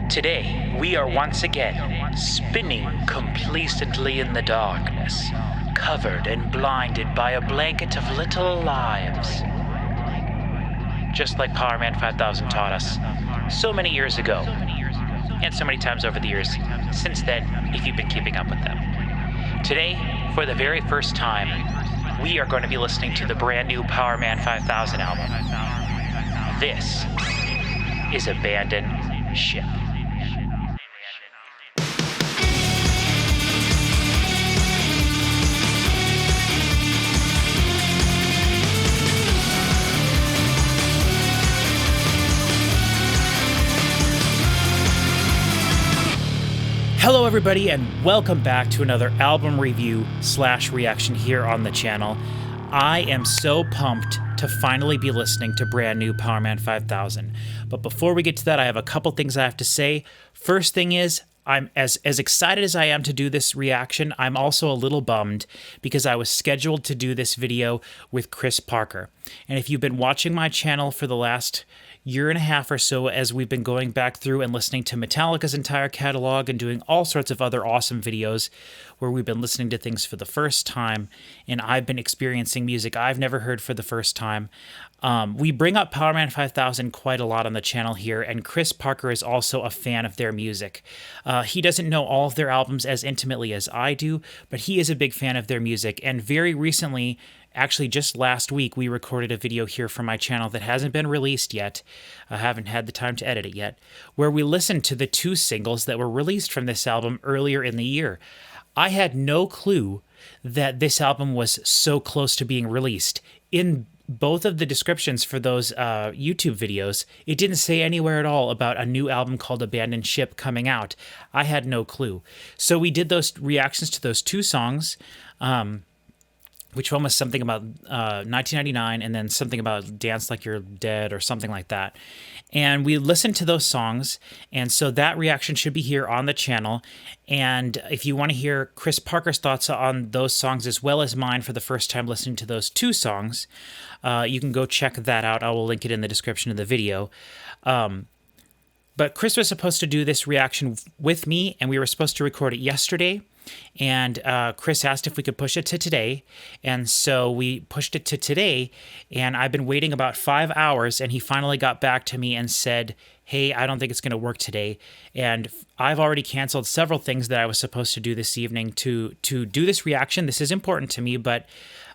Today, we are once again spinning complacently in the darkness, covered and blinded by a blanket of little lives. Just like Powerman 5000 taught us so many years ago, and so many times over the years since then, if you've been keeping up with them. Today, for the very first time, we are going to be listening to the brand new Powerman 5000 album. This is Abandoned Ship. Hello everybody, and welcome back to another album review / reaction here on the channel. I am so pumped to finally be listening to brand new Powerman 5000. But before we get to that, I have a couple things I have to say. First thing is, I'm as excited as I am to do this reaction, I'm also a little bummed because I was scheduled to do this video with Chris Parker. And if you've been watching my channel for the last year and a half or so, as we've been going back through and listening to Metallica's entire catalog and doing all sorts of other awesome videos where we've been listening to things for the first time, and I've been experiencing music I've never heard for the first time. We bring up Powerman 5000 quite a lot on the channel here, and Chris Parker is also a fan of their music. He doesn't know all of their albums as intimately as I do, but he is a big fan of their music, and very recently, actually just last week, we recorded a video here for my channel that hasn't been released yet. I haven't had the time to edit it yet, where we listened to the 2 singles that were released from this album earlier in the year. I had no clue that this album was so close to being released. In both of the descriptions for those YouTube videos, it didn't say anywhere at all about a new album called Abandoned Ship coming out. I had no clue. So we did those reactions to those 2 songs, which one was something about 1999 and then something about Dance Like You're Dead or something like that. And we listened to those songs, and so that reaction should be here on the channel. And if you want to hear Chris Parker's thoughts on those songs as well as mine for the first time listening to those 2 songs, you can go check that out. I will link it in the description of the video. But Chris was supposed to do this reaction with me, and we were supposed to record it yesterday. And Chris asked if we could push it to today, and so we pushed it to today, and I've been waiting about 5 hours, and he finally got back to me and said, hey, I don't think it's going to work today. And I've already canceled several things that I was supposed to do this evening to do this reaction. This is important to me, but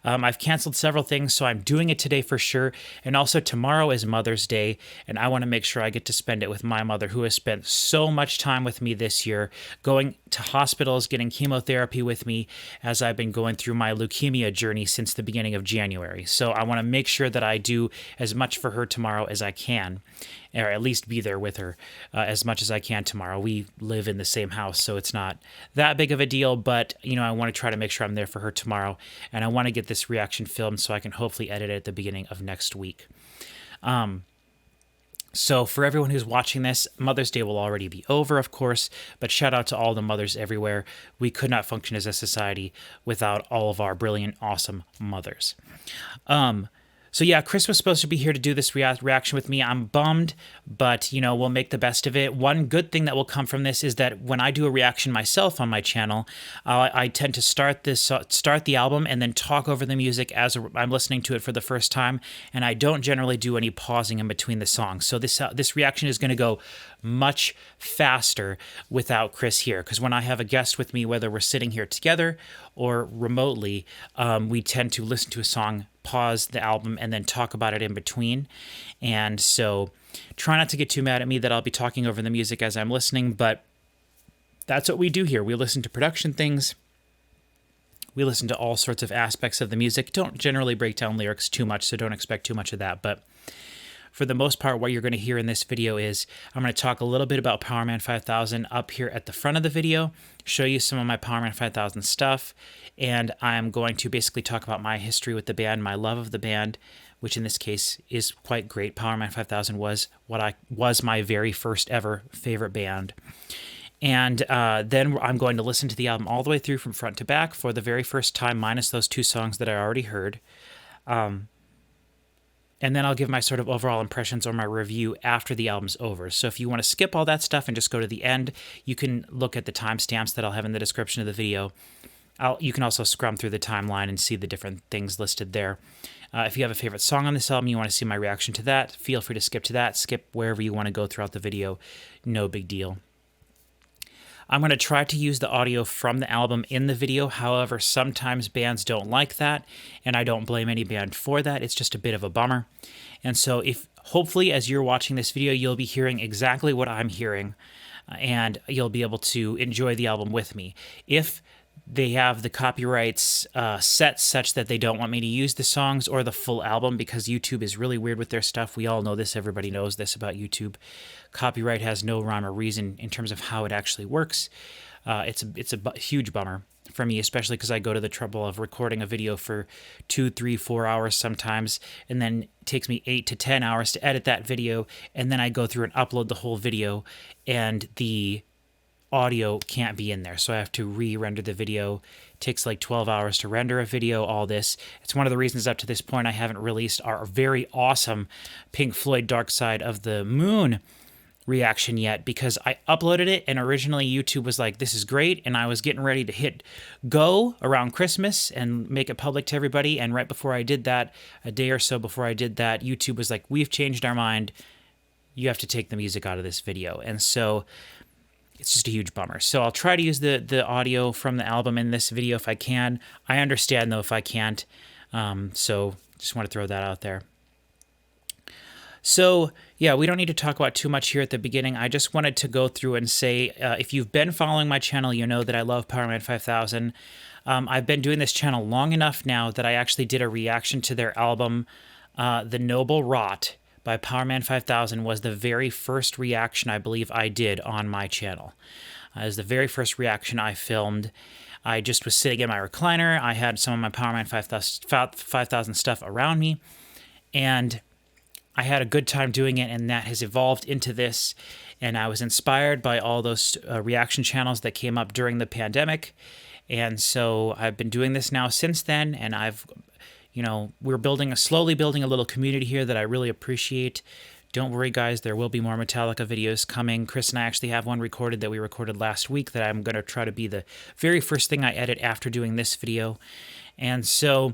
I've canceled several things, so I'm doing it today for sure. And also tomorrow is Mother's Day, and I want to make sure I get to spend it with my mother, who has spent so much time with me this year, going to hospitals, getting chemotherapy with me as I've been going through my leukemia journey since the beginning of January. So I want to make sure that I do as much for her tomorrow as I can, or at least be there with her as much as I can tomorrow. We live in the same house, so it's not that big of a deal, but I want to try to make sure I'm there for her tomorrow, and I want to get this reaction filmed so I can hopefully edit it at the beginning of next week. So for everyone who's watching this, Mother's Day will already be over, of course, but shout out to all the mothers everywhere. We could not function as a society without all of our brilliant, awesome mothers. So yeah, Chris was supposed to be here to do this reaction with me. I'm bummed, but we'll make the best of it. One good thing that will come from this is that when I do a reaction myself on my channel, I tend to start the album and then talk over the music as I'm listening to it for the first time, and I don't generally do any pausing in between the songs. So this reaction is going to go much faster without Chris here, because when I have a guest with me, whether we're sitting here together or remotely, we tend to listen to a song, pause the album, and then talk about it in between. And so try not to get too mad at me that I'll be talking over the music as I'm listening, but that's what we do here. We listen to production things. We listen to all sorts of aspects of the music. Don't generally break down lyrics too much, so don't expect too much of that. But for the most part, what you're going to hear in this video is I'm going to talk a little bit about Powerman 5000 up here at the front of the video, show you some of my Powerman 5000 stuff, and I'm going to basically talk about my history with the band, my love of the band, which in this case is quite great. Powerman 5000 was my very first ever favorite band. And then I'm going to listen to the album all the way through from front to back for the very first time, minus those 2 songs that I already heard. And then I'll give my sort of overall impressions or my review after the album's over. So if you want to skip all that stuff and just go to the end, you can look at the timestamps that I'll have in the description of the video. You can also scrum through the timeline and see the different things listed there. If you have a favorite song on this album, you want to see my reaction to that, feel free to skip to that. Skip wherever you want to go throughout the video. No big deal. I'm going to try to use the audio from the album in the video. However, sometimes bands don't like that, and I don't blame any band for that. It's just a bit of a bummer. And so hopefully as you're watching this video, you'll be hearing exactly what I'm hearing, and you'll be able to enjoy the album with me. If they have the copyrights set such that they don't want me to use the songs or the full album, because YouTube is really weird with their stuff. We all know this. Everybody knows this about YouTube. Copyright has no rhyme or reason in terms of how it actually works. It's a huge bummer for me, especially because I go to the trouble of recording a video for 2, 3, 4 hours sometimes, and then it takes me 8 to 10 hours to edit that video, and then I go through and upload the whole video, and the audio can't be in there, so I have to re-render the video. It takes like 12 hours to render a video, all this. It's one of the reasons up to this point I haven't released our very awesome Pink Floyd Dark Side of the Moon reaction yet, because I uploaded it and originally YouTube was like, this is great, and I was getting ready to hit go around Christmas and make it public to everybody, and right before I did that, a day or so before I did that, YouTube was like, we've changed our mind, you have to take the music out of this video. And so it's just a huge bummer. So I'll try to use the audio from the album in this video if I can. I understand, though, if I can't. So just want to throw that out there. So, yeah, we don't need to talk about too much here at the beginning. I just wanted to go through and say, if you've been following my channel, you know that I love Powerman 5000. I've been doing this channel long enough now that I actually did a reaction to their album, The Nobel Rot, by Powerman 5000 was the very first reaction I believe I did on my channel. It was the very first reaction I filmed. I just was sitting in my recliner. I had some of my Powerman 5000 stuff around me, and I had a good time doing it, and that has evolved into this. And I was inspired by all those reaction channels that came up during the pandemic. And so I've been doing this now since then, and we're slowly building a little community here that I really appreciate. Don't worry, guys, there will be more Metallica videos coming. Chris and I actually have one recorded that we recorded last week that I'm going to try to be the very first thing I edit after doing this video. And so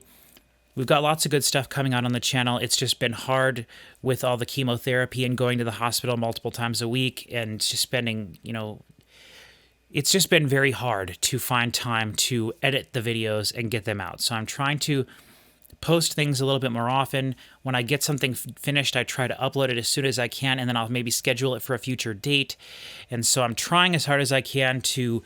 we've got lots of good stuff coming out on the channel. It's just been hard with all the chemotherapy and going to the hospital multiple times a week and just spending, it's just been very hard to find time to edit the videos and get them out. So I'm trying to post things a little bit more often. When I get something finished, I try to upload it as soon as I can, and then I'll maybe schedule it for a future date. And so I'm trying as hard as I can to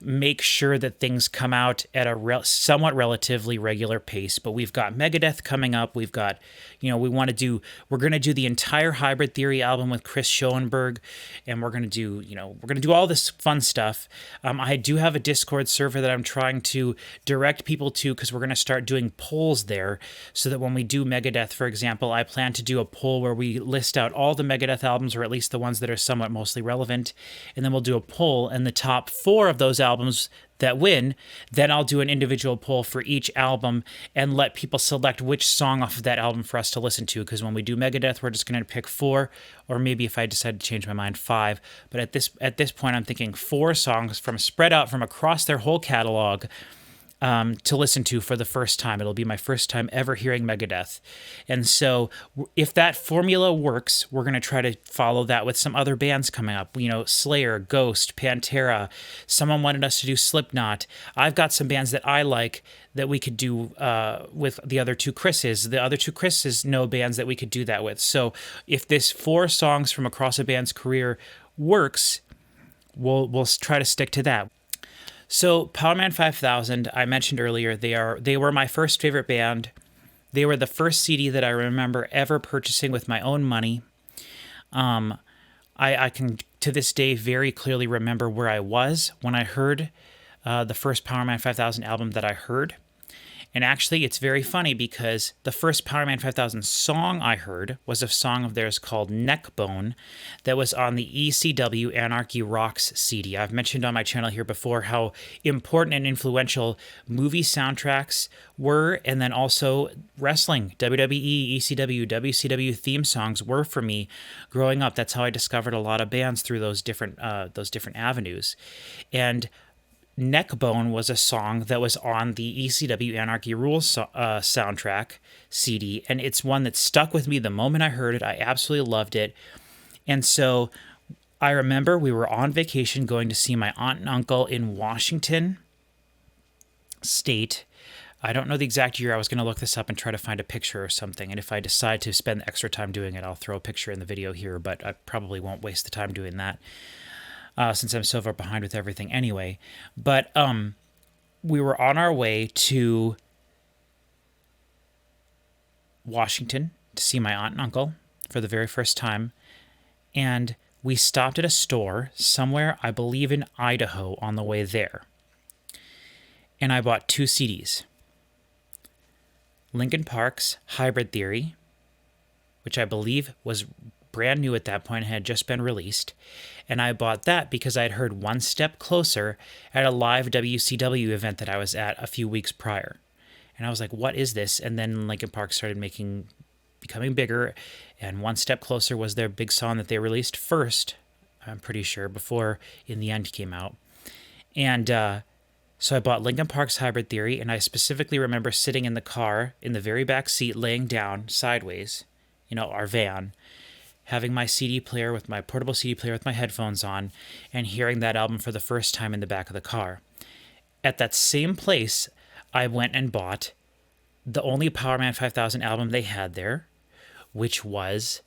make sure that things come out at a somewhat relatively regular pace. But we've got Megadeth coming up. We've got, we're going to do the entire Hybrid Theory album with Chris Schoenberg, and we're going to do all this fun stuff. I do have a Discord server that I'm trying to direct people to, because we're going to start doing polls there, so that when we do Megadeth, for example, I plan to do a poll where we list out all the Megadeth albums, or at least the ones that are somewhat mostly relevant, and then we'll do a poll, and the top 4 of those albums that win, then I'll do an individual poll for each album and let people select which song off of that album for us to listen to, because when we do Megadeth, we're just going to pick 4, or maybe if I decide to change my mind, 5. But at this point, I'm thinking 4 songs spread out from across their whole catalog to listen to for the first time. It'll be my first time ever hearing Megadeth. And so if that formula works, we're going to try to follow that with some other bands coming up. Slayer, Ghost, Pantera. Someone wanted us to do Slipknot. I've got some bands that I like that we could do with the other 2 Chris's. The other 2 Chris's know bands that we could do that with. So if this 4 songs from across a band's career works, we'll try to stick to that. So Powerman 5000, I mentioned earlier, they were my first favorite band. They were the first CD that I remember ever purchasing with my own money. I can, to this day, very clearly remember where I was when I heard the first Powerman 5000 album that I heard. And actually, it's very funny because the first Powerman 5000 song I heard was a song of theirs called Neckbone that was on the ECW Anarchy Rocks CD. I've mentioned on my channel here before how important and influential movie soundtracks were, and then also wrestling, WWE, ECW, WCW theme songs were for me growing up. That's how I discovered a lot of bands through those different avenues. And Neckbone was a song that was on the ECW Anarchy Rules soundtrack CD, and it's one that stuck with me the moment I heard it. I absolutely loved it. And so I remember we were on vacation going to see my aunt and uncle in Washington State. I don't know the exact year. I was going to look this up and try to find a picture or something. And if I decide to spend the extra time doing it, I'll throw a picture in the video here, but I probably won't waste the time doing that. Since I'm so far behind with everything anyway. But we were on our way to Washington to see my aunt and uncle for the very first time. And we stopped at a store somewhere, I believe in Idaho, on the way there. And I bought 2 CDs. Linkin Park's Hybrid Theory, which I believe was brand new at that point and had just been released. And I bought that because I had heard One Step Closer at a live WCW event that I was at a few weeks prior. And I was like, what is this? And then Linkin Park started becoming bigger, and One Step Closer was their big song that they released first, I'm pretty sure, before In the End came out. And so I bought Linkin Park's Hybrid Theory, and I specifically remember sitting in the car, in the very back seat, laying down sideways, our van, having my CD player with my portable CD player with my headphones on, and hearing that album for the first time in the back of the car. At that same place, I went and bought the only Powerman 5000 album they had there, which was,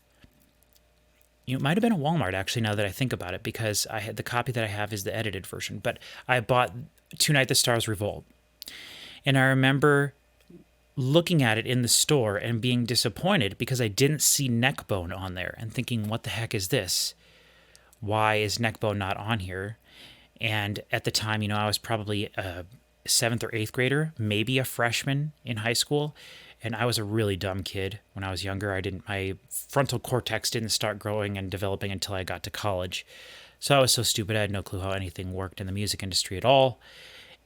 it might have been a Walmart actually, now that I think about it, because I had the copy that I have is the edited version, but I bought Tonight the Stars Revolt. And I remember looking at it in the store and being disappointed because I didn't see Neckbone on there and thinking, what the heck is this? Why is Neckbone not on here? And at the time, I was probably a 7th or 8th grader, maybe a freshman in high school. And I was a really dumb kid when I was younger. My frontal cortex didn't start growing and developing until I got to college. So I was so stupid. I had no clue how anything worked in the music industry at all.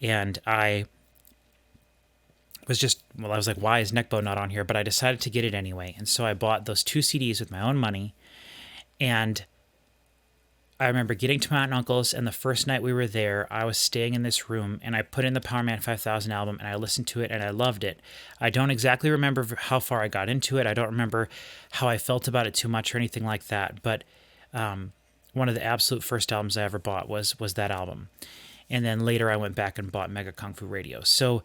And I was like, why is Neckbone not on here? But I decided to get it anyway. And so I bought those 2 CDs with my own money. And I remember getting to my aunt and uncle's, and the first night we were there, I was staying in this room, and I put in the Powerman 5000 album, and I listened to it, and I loved it. I don't exactly remember how far I got into it. I don't remember how I felt about it too much or anything like that. But one of the absolute first albums I ever bought was that album. And then later I went back and bought Mega Kung Fu Radio. So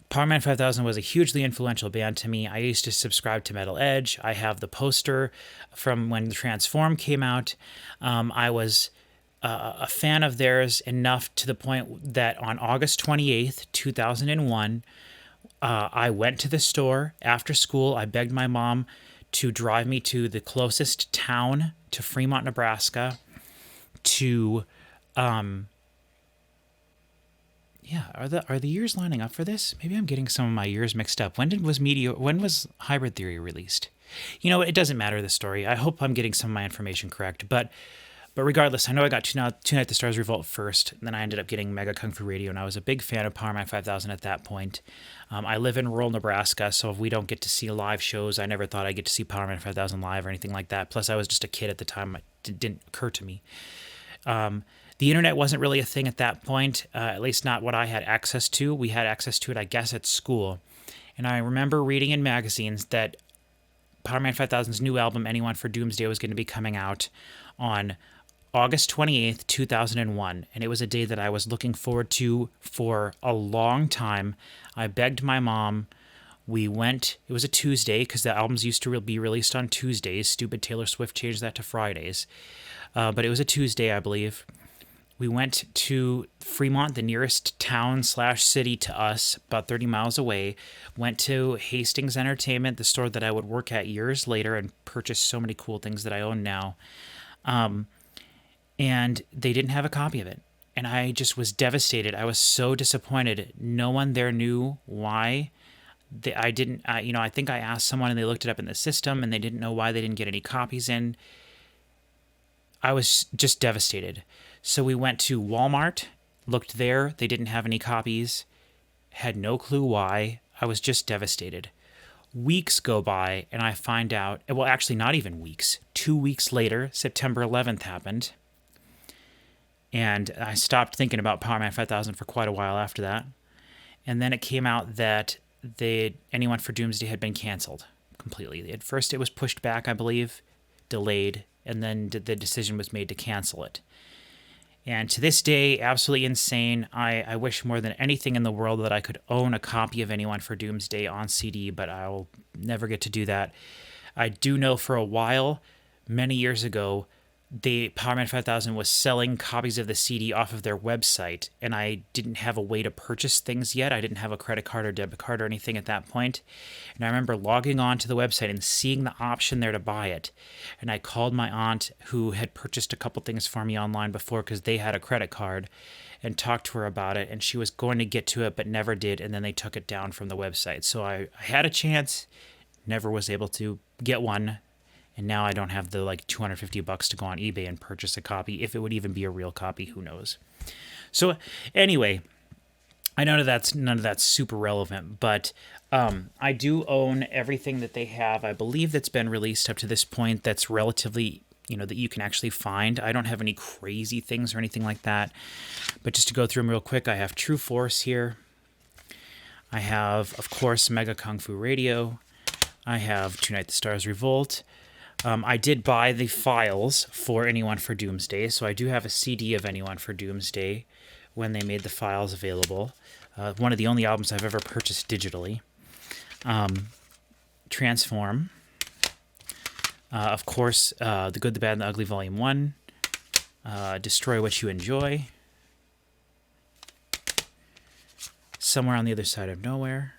Powerman 5000 was a hugely influential band to me. I used to subscribe to Metal Edge. I have the poster from when Transform came out. I was a fan of theirs enough to the point that on August 28th, 2001, I went to the store after school. I begged my mom to drive me to the closest town to Fremont, Nebraska, to are the years lining up for this? Maybe I'm getting some of my years mixed up. When was Hybrid Theory released? It doesn't matter, the story. I hope I'm getting some of my information correct. But regardless, I know I got Tonight the Stars Revolt first, and then I ended up getting Mega Kung Fu Radio, and I was a big fan of Powerman 5000 at that point. I live in rural Nebraska, so if we don't get to see live shows, I never thought I'd get to see Powerman 5000 live or anything like that. Plus, I was just a kid at the time. It didn't occur to me. The internet wasn't really a thing at that point, at least not what I had access to. We had access to it, I guess, at school. And I remember reading in magazines that Powerman 5000's new album, Anyone for Doomsday, was going to be coming out on August 28th, 2001. And it was a day that I was looking forward to for a long time. I begged my mom. We went, it was a Tuesday, because the albums used to be released on Tuesdays. Stupid Taylor Swift changed that to Fridays. But it was a Tuesday, I believe. We went to Fremont, the nearest town slash city to us, about 30 miles away. Went to Hastings Entertainment, the store that I would work at years later, and purchased so many cool things that I own now. And they didn't have a copy of it. And I just was devastated. I was so disappointed. No one there knew why. I think I asked someone and they looked it up in the system and they didn't know why they didn't get any copies in. I was just devastated. So we went to Walmart, looked there. They didn't have any copies. Had no clue why. I was just devastated. Weeks go by and I find out, well, actually not even weeks. 2 weeks later, September 11th happened. And I stopped thinking about Powerman 5000 for quite a while after that. And then it came out that Anyone for Doomsday had been canceled completely. At first it was pushed back, I believe, delayed, and then the decision was made to cancel it. And to this day, absolutely insane. I wish more than anything in the world that I could own a copy of Anyone for Doomsday on CD, but I'll never get to do that. I do know for a while, many years ago, the Powerman 5000 was selling copies of the CD off of their website, and I didn't have a way to purchase things yet. I didn't have a credit card or debit card or anything at that point. And I remember logging on to the website and seeing the option there to buy it. And I called my aunt, who had purchased a couple things for me online before because they had a credit card, and talked to her about it. And she was going to get to it, but never did. And then they took it down from the website. So I had a chance, never was able to get one. And now I don't have the $250 to go on eBay and purchase a copy. If it would even be a real copy, who knows? So anyway, I know none of that's super relevant, but I do own everything that they have. I believe that's been released up to this point that's relatively, that you can actually find. I don't have any crazy things or anything like that. But just to go through them real quick, I have True Force here. I have, of course, Mega Kung Fu Radio. I have Tonight the Stars Revolt. I did buy the files for Anyone for Doomsday, so I do have a CD of Anyone for Doomsday when they made the files available. One of the only albums I've ever purchased digitally. Transform. Of course, The Good, the Bad, and the Ugly Volume 1. Destroy What You Enjoy. Somewhere on the Other Side of Nowhere.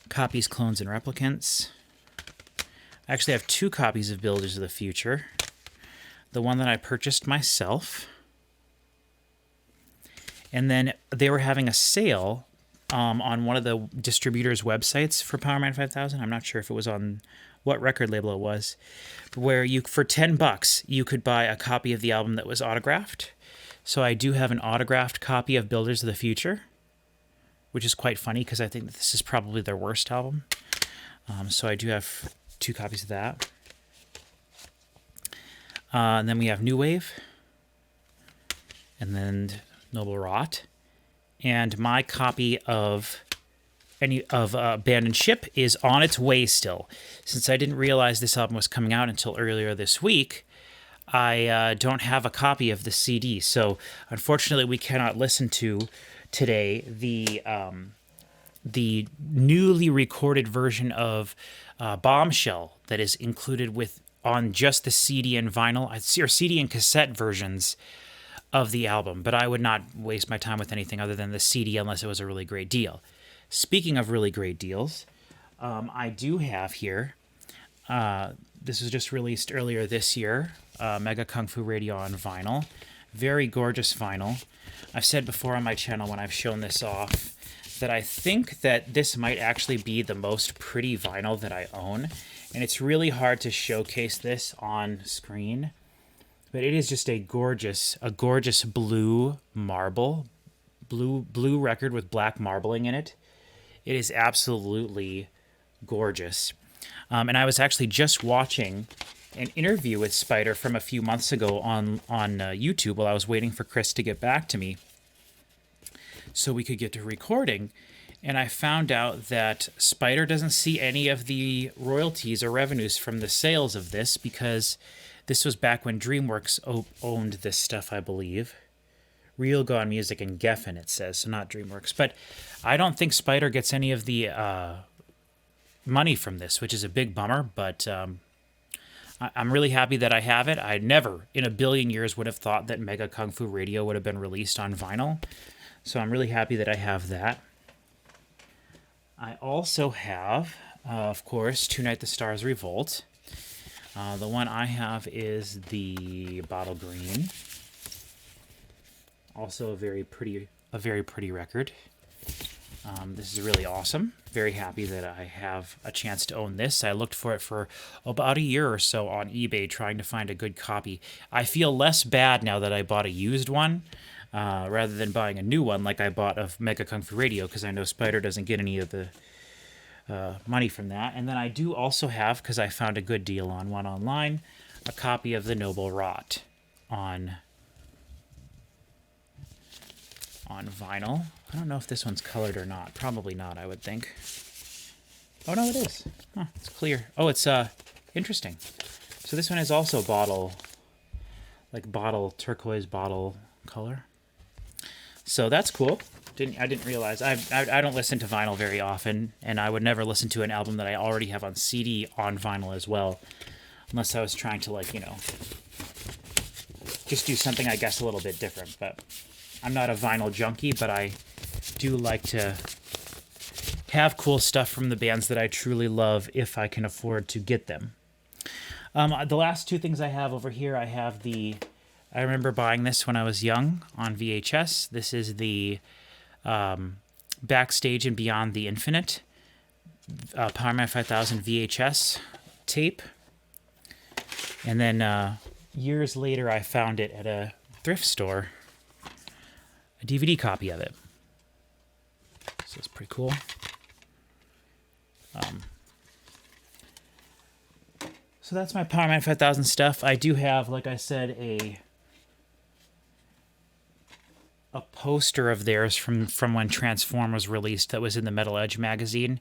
Copies, Clones, and Replicants. I actually have 2 copies of Builders of the Future. The one that I purchased myself. And then they were having a sale on one of the distributors' websites for Powerman 5000. I'm not sure if it was on what record label it was. Where for $10, you could buy a copy of the album that was autographed. So I do have an autographed copy of Builders of the Future, which is quite funny because I think that this is probably their worst album. So I do have 2 copies of that. And then we have New Wave. And then Nobel Rot. And my copy of Abandoned Ship is on its way still. Since I didn't realize this album was coming out until earlier this week, I don't have a copy of the CD. So unfortunately, we cannot listen to today the newly recorded version of Bombshell that is included on just the CD and vinyl, or CD and cassette versions of the album. But I would not waste my time with anything other than the CD unless it was a really great deal. Speaking of really great deals, I do have here, this was just released earlier this year, Mega Kung Fu Radio on vinyl. Very gorgeous vinyl. I've said before on my channel when I've shown this off that I think that this might actually be the most pretty vinyl that I own. And it's really hard to showcase this on screen. But it is just a gorgeous blue marble. Blue record with black marbling in it. It is absolutely gorgeous. And I was actually just watching an interview with Spider from a few months ago on YouTube while I was waiting for Chris to get back to me so we could get to recording. And I found out that Spider doesn't see any of the royalties or revenues from the sales of this because this was back when DreamWorks owned this stuff, I believe. Real Gone Music and Geffen, it says, so not DreamWorks. But I don't think Spider gets any of the money from this, which is a big bummer, but I'm really happy that I have it. I never in a billion years would have thought that Mega Kung Fu Radio would have been released on vinyl. So I'm really happy that I have that. I also have, of course, Tonight the Stars Revolt. The one I have is the bottle green. Also a very pretty record. This is really awesome. Very happy that I have a chance to own this. I looked for it for about a year or so on eBay trying to find a good copy. I feel less bad now that I bought a used one rather than buying a new one like I bought of Mega Kung Fu Radio, because I know Spider doesn't get any of the money from that. And then I do also have, because I found a good deal on one online, a copy of the Nobel Rot on vinyl. I don't know if this one's colored or not. Probably not, I would think. Oh, no, it is. Huh, it's clear. Oh, it's interesting. So this one is also turquoise bottle color. So that's cool. I didn't realize. I don't listen to vinyl very often, and I would never listen to an album that I already have on CD on vinyl as well, unless I was trying to, just do something, I guess, a little bit different. But I'm not a vinyl junkie, but I do like to have cool stuff from the bands that I truly love if I can afford to get them. The last two things I have over here, I remember buying this when I was young on VHS. This is the Backstage and Beyond the Infinite Powerman 5000 VHS tape. And then years later, I found it at a thrift store, a DVD copy of it. So it's pretty cool. So that's my Powerman 5000 stuff. I do have, like I said, a poster of theirs from when Transform was released that was in the Metal Edge magazine.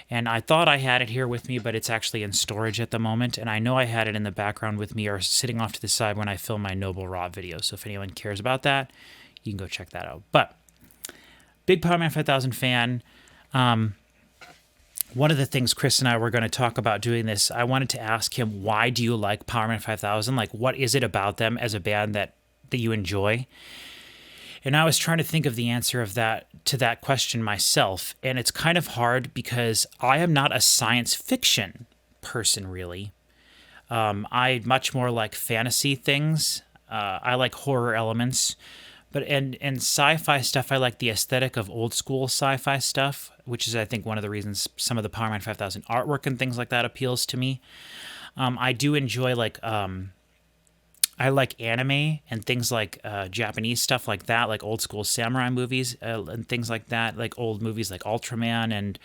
And I thought I had it here with me, but it's actually in storage at the moment. And I know I had it in the background with me or sitting off to the side when I film my Nobel Rot video. So if anyone cares about that, you can go check that out. But big Powerman 5000 fan. One of the things Chris and I were going to talk about doing this, I wanted to ask him, why do you like Powerman 5000? Like, what is it about them as a band that you enjoy? And I was trying to think of the answer to that question myself. And it's kind of hard because I am not a science fiction person, really. I much more like fantasy things. I like horror elements. But and sci-fi stuff, I like the aesthetic of old school sci-fi stuff, which is, I think, one of the reasons some of the Powerman 5000 artwork and things like that appeals to me. I do enjoy I like anime and things like Japanese stuff like that, like old school samurai movies and things like that, like old movies like Ultraman and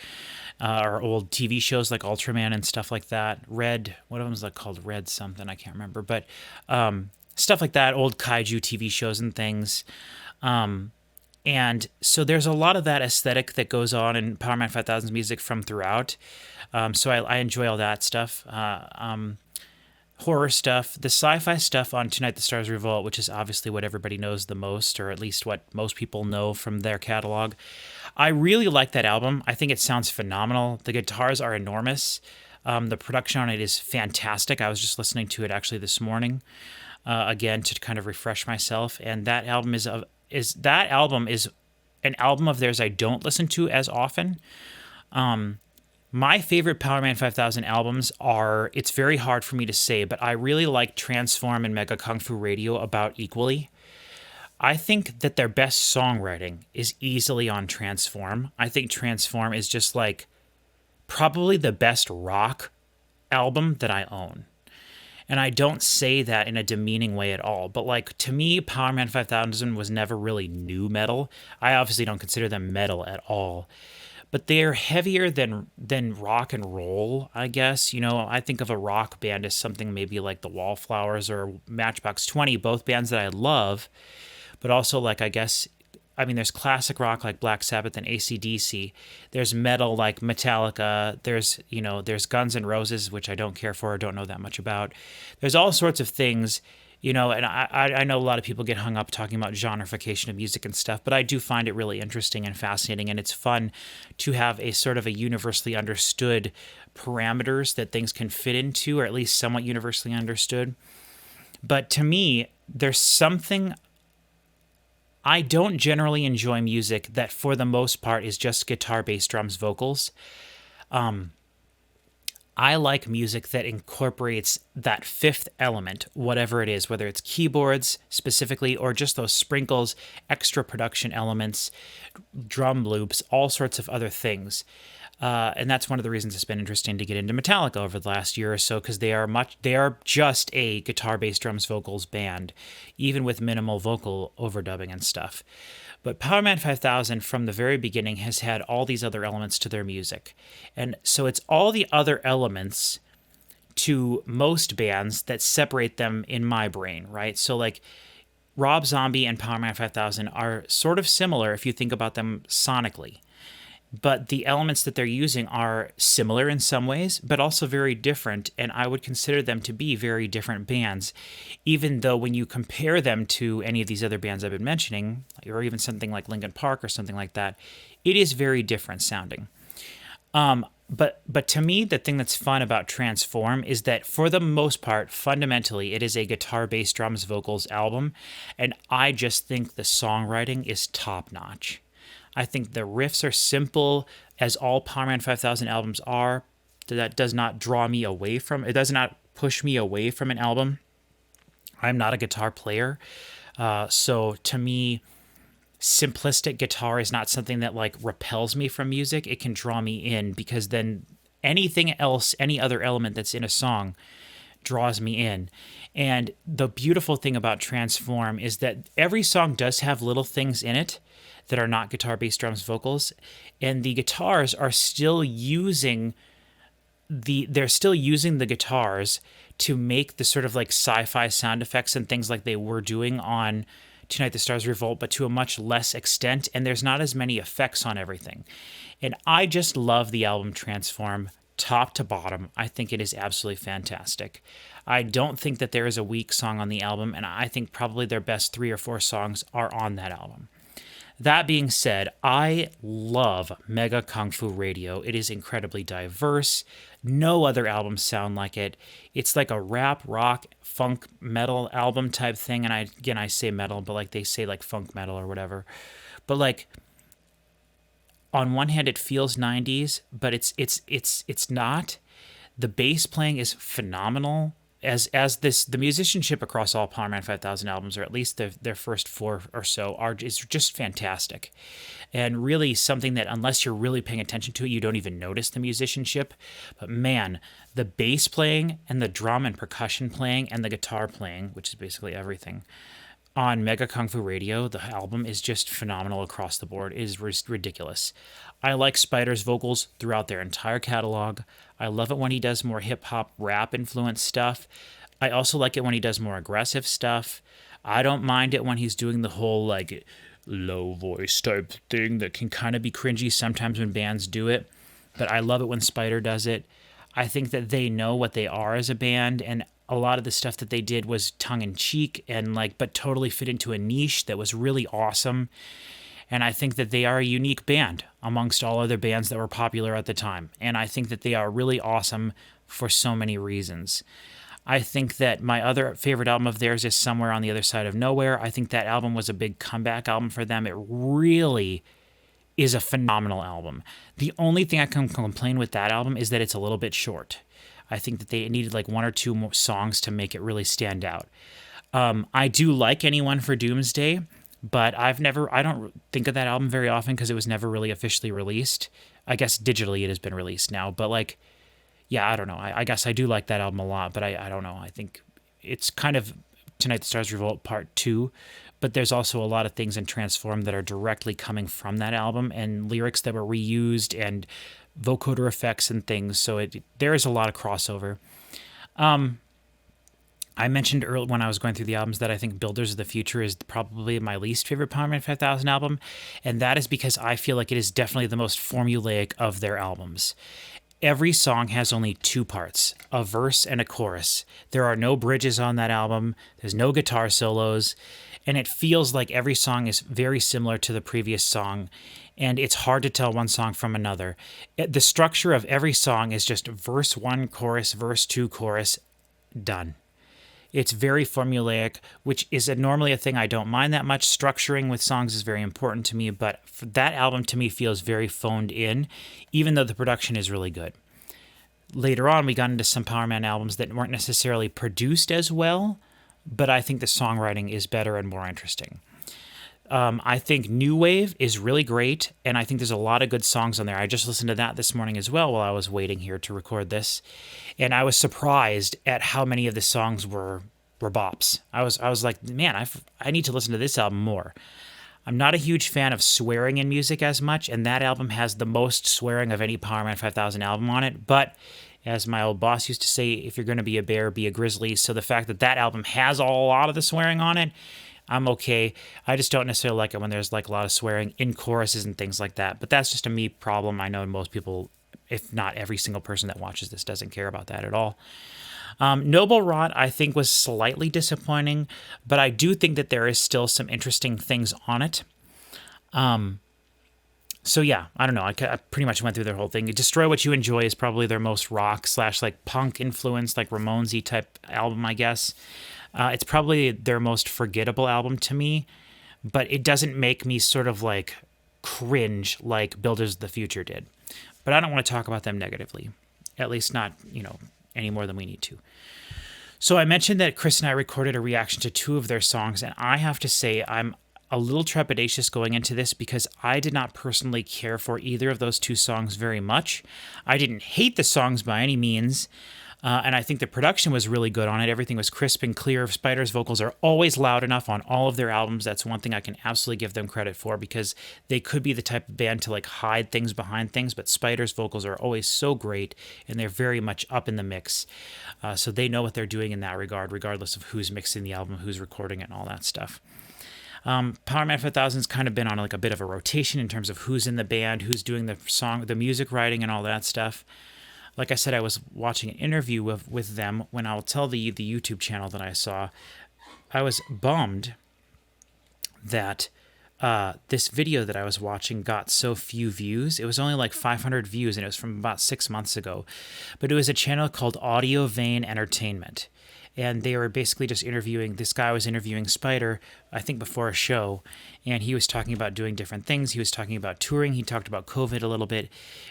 or old TV shows like Ultraman and stuff like that. Red, what was that called? Red something, I can't remember, but stuff like that, old kaiju TV shows and things. And so there's a lot of that aesthetic that goes on in Powerman 5000's music from throughout. So I enjoy all that stuff. Horror stuff, the sci-fi stuff on Tonight the Stars Revolt, which is obviously what everybody knows the most, or at least what most people know from their catalog. I really like that album. I think it sounds phenomenal. The guitars are enormous. The production on it is fantastic. I was just listening to it actually this morning, again, to kind of refresh myself. And that album is an album of theirs I don't listen to as often. My favorite Powerman 5000 albums are, it's very hard for me to say, but I really like Transform and Mega Kung Fu Radio about equally. I think that their best songwriting is easily on Transform. I think Transform is just probably the best rock album that I own. And I don't say that in a demeaning way at all, but to me, Powerman 5000 was never really nu metal. I obviously don't consider them metal at all. But they're heavier than rock and roll, I guess. I think of a rock band as something maybe like the Wallflowers or Matchbox 20, both bands that I love, but also there's classic rock like Black Sabbath and AC/DC. There's metal like Metallica. There's Guns N' Roses, which I don't care for or don't know that much about. There's all sorts of things And I know a lot of people get hung up talking about genreification of music and stuff, but I do find it really interesting and fascinating, and it's fun to have a sort of a universally understood parameters that things can fit into, or at least somewhat universally understood. But to me, there's something. I don't generally enjoy music that, for the most part, is just guitar, bass, drums, vocals. I like music that incorporates that fifth element, whatever it is, whether it's keyboards specifically or just those sprinkles, extra production elements, drum loops, all sorts of other things. And that's one of the reasons it's been interesting to get into Metallica over the last year or so, because they are just a guitar, bass, drums, vocals band, even with minimal vocal overdubbing and stuff. But Powerman 5000 from the very beginning has had all these other elements to their music. And so it's all the other elements to most bands that separate them in my brain, right? So like Rob Zombie and Powerman 5000 are sort of similar if you think about them sonically. But the elements that they're using are similar in some ways, but also very different, and I would consider them to be very different bands, even though when you compare them to any of these other bands I've been mentioning, or even something like Linkin Park or something like that, it is very different sounding. But to me, the thing that's fun about Transform is that for the most part, fundamentally, it is a guitar, bass, drums, vocals album, and I just think the songwriting is top-notch. I think the riffs are simple, as all Powerman 5000 albums are. That does not draw me away from it. Does not push me away from an album. I'm not a guitar player. So to me, simplistic guitar is not something that like repels me from music. It can draw me in, because then anything else, any other element that's in a song draws me in. And the beautiful thing about Transform is that every song does have little things in it that are not guitar, bass, drums, vocals, and the guitars are still using the guitars to make the sort of like sci-fi sound effects and things like they were doing on Tonight the Stars Revolt, but to a much less extent, and there's not as many effects on everything. And I just love the album Transform, top to bottom. I think it is absolutely fantastic. I don't think that there is a weak song on the album, and I think probably their best 3 or 4 songs are on that album. That being said, I love Mega Kung Fu Radio. It is incredibly diverse. No other albums sound like it. It's like a rap, rock, funk, metal album type thing. And I say metal, but like they say like funk metal or whatever. But like on one hand, it feels 90s, but it's not. The bass playing is phenomenal. The musicianship across all Powerman 5000 albums, or at least their first 4 or so, is just fantastic, and really something that unless you're really paying attention to it, you don't even notice the musicianship. But man, the bass playing and the drum and percussion playing and the guitar playing, which is basically everything, on Mega Kung Fu Radio, the album is just phenomenal across the board. It is ridiculous. I like Spider's vocals throughout their entire catalog. I love it when he does more hip-hop rap influenced stuff. I also like it when he does more aggressive stuff. I don't mind it when he's doing the whole like low voice type thing that can kind of be cringy sometimes when bands do it. But I love it when Spider does it. I think that they know what they are as a band, and a lot of the stuff that they did was tongue-in-cheek and but totally fit into a niche that was really awesome. And I think that they are a unique band amongst all other bands that were popular at the time. And I think that they are really awesome for so many reasons. I think that my other favorite album of theirs is Somewhere on the Other Side of Nowhere. I think that album was a big comeback album for them. It really is a phenomenal album. The only thing I can complain with that album is that it's a little bit short. I think that they needed like 1 or 2 more songs to make it really stand out. I do like Anyone for Doomsday, but I don't think of that album very often because it was never really officially released. I guess digitally it has been released now, but like, yeah, I don't know. I guess I do like that album a lot, but I don't know. I think it's kind of Tonight the Stars Revolt Part 2, but there's also a lot of things in Transform that are directly coming from that album, and lyrics that were reused and vocoder effects and things, so there is a lot of crossover. I mentioned earlier when I was going through the albums that I think Builders of the Future is probably my least favorite Powerman 5000 album, and that is because I feel like it is definitely the most formulaic of their albums. Every song has only two parts, a verse and a chorus. There are no bridges on that album. There's no guitar solos. And it feels like every song is very similar to the previous song. And it's hard to tell one song from another. The structure of every song is just verse 1, chorus, verse 2, chorus, done. It's very formulaic, which is normally a thing I don't mind that much. Structuring with songs is very important to me, but that album to me feels very phoned in, even though the production is really good. Later on, we got into some Powerman albums that weren't necessarily produced as well, but I think the songwriting is better and more interesting. I think New Wave is really great, and I think there's a lot of good songs on there. I just listened to that this morning as well while I was waiting here to record this, and I was surprised at how many of the songs were bops. I was like, man, I need to listen to this album more. I'm not a huge fan of swearing in music as much, and that album has the most swearing of any Powerman 5000 album on it, but as my old boss used to say, if you're going to be a bear, be a grizzly. So the fact that that album has a lot of the swearing on it, I'm okay. I just don't necessarily like it when there's like a lot of swearing in choruses and things like that. But that's just a me problem. I know most people, if not every single person that watches this, doesn't care about that at all. Nobel Rot, I think, was slightly disappointing, but I do think that there is still some interesting things on it. So yeah, I don't know. I pretty much went through their whole thing. Destroy What You Enjoy is probably their most rock / like punk influenced, like Ramones-y type album, I guess. It's probably their most forgettable album to me, but it doesn't make me sort of like cringe like Builders of the Future did. But I don't want to talk about them negatively, at least not, any more than we need to. So I mentioned that Chris and I recorded a reaction to 2 of their songs, and I have to say I'm a little trepidatious going into this because I did not personally care for either of those 2 songs very much. I didn't hate the songs by any means, and I think the production was really good on it. Everything was crisp and clear. Spider's vocals are always loud enough on all of their albums. That's one thing I can absolutely give them credit for, because they could be the type of band to like hide things behind things, but Spider's vocals are always so great, and they're very much up in the mix. So they know what they're doing in that regard, regardless of who's mixing the album, who's recording it, and all that stuff. Powerman 5000's kind of been on like a bit of a rotation in terms of who's in the band, who's doing the music writing and all that stuff. Like I said, I was watching an interview with them when I'll tell the YouTube channel that I saw. I was bummed that this video that I was watching got so few views. It was only like 500 views, and it was from about 6 months ago. But it was a channel called Audio Vein Entertainment. And they were basically just interviewing, this guy was interviewing Spider, I think before a show, and he was talking about doing different things. He was talking about touring. He talked about COVID a little bit.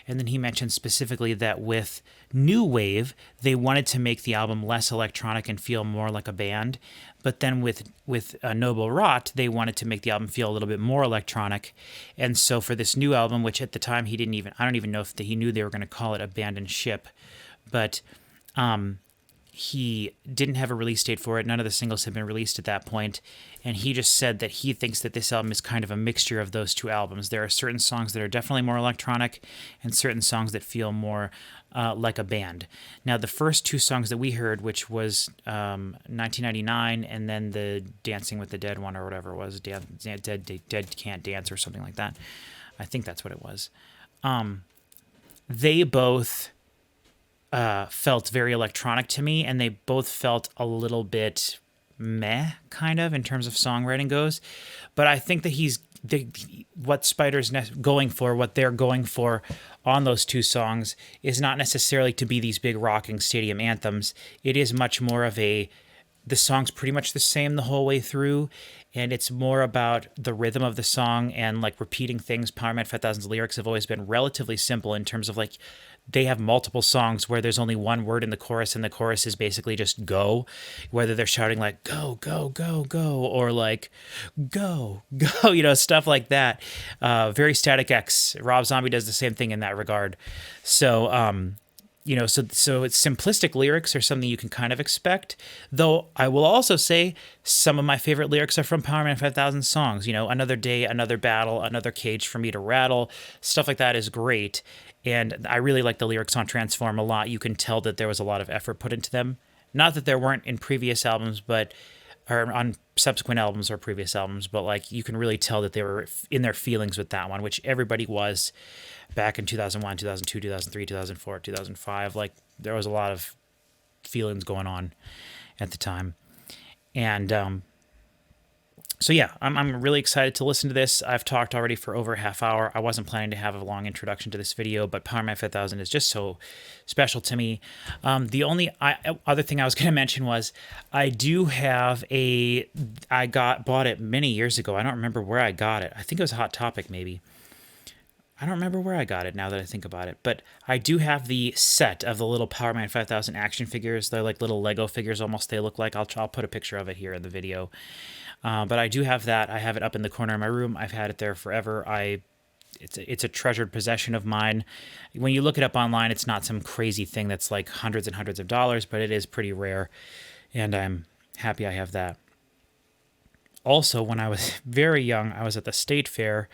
And then he mentioned specifically that with New Wave, they wanted to make the album less electronic and feel more like a band. But then with Nobel Rot, they wanted to make the album feel a little bit more electronic. And so for this new album, which at the time I don't even know if he knew they were going to call it Abandoned Ship, but he didn't have a release date for it. None of the singles had been released at that point. And he just said that he thinks that this album is kind of a mixture of those 2 albums. There are certain songs that are definitely more electronic and certain songs that feel more like a band. Now, the first 2 songs that we heard, which was 1999 and then the Dancing with the Dead one or whatever it was, Dead Can't Dance or something like that. I think that's what it was. They both felt very electronic to me, and they both felt a little bit meh, kind of, in terms of songwriting goes. But I think that what Spider's going for, what they're going for on those 2 songs, is not necessarily to be these big rocking stadium anthems. It is much more of the song's pretty much the same the whole way through, and it's more about the rhythm of the song and like repeating things. Powerman 5000's lyrics have always been relatively simple in terms of like, they have multiple songs where there's only one word in the chorus, and the chorus is basically just go, whether they're shouting like go, go, go, go, or like go, go, stuff like that. Very Static X. Rob Zombie does the same thing in that regard. So, so it's simplistic lyrics are something you can kind of expect, though I will also say some of my favorite lyrics are from Powerman 5000 songs. Another Day, Another Battle, Another Cage for Me to Rattle, stuff like that is great. And I really like the lyrics on Transform a lot. You can tell that there was a lot of effort put into them. Not that there weren't in previous albums, but or on subsequent albums or previous albums, but like you can really tell that they were in their feelings with that one, which everybody was back in 2001, 2002, 2003, 2004, 2005. Like there was a lot of feelings going on at the time. And so yeah, I'm really excited to listen to this. I've talked already for over a half hour. I wasn't planning to have a long introduction to this video, but Powerman 5000 is just so special to me. The only other thing I was going to mention was I do have bought it many years ago. I don't remember where I got it. I think it was Hot Topic maybe. I don't remember where I got it now that I think about it, but I do have the set of the little Powerman 5000 action figures. They're like little Lego figures almost, they look like. I'll put a picture of it here in the video. But I do have that. I have it up in the corner of my room. I've had it there forever. It's a treasured possession of mine. When you look it up online, it's not some crazy thing that's like hundreds and hundreds of dollars, but it is pretty rare, and I'm happy I have that. Also, when I was very young, I was at the state fair.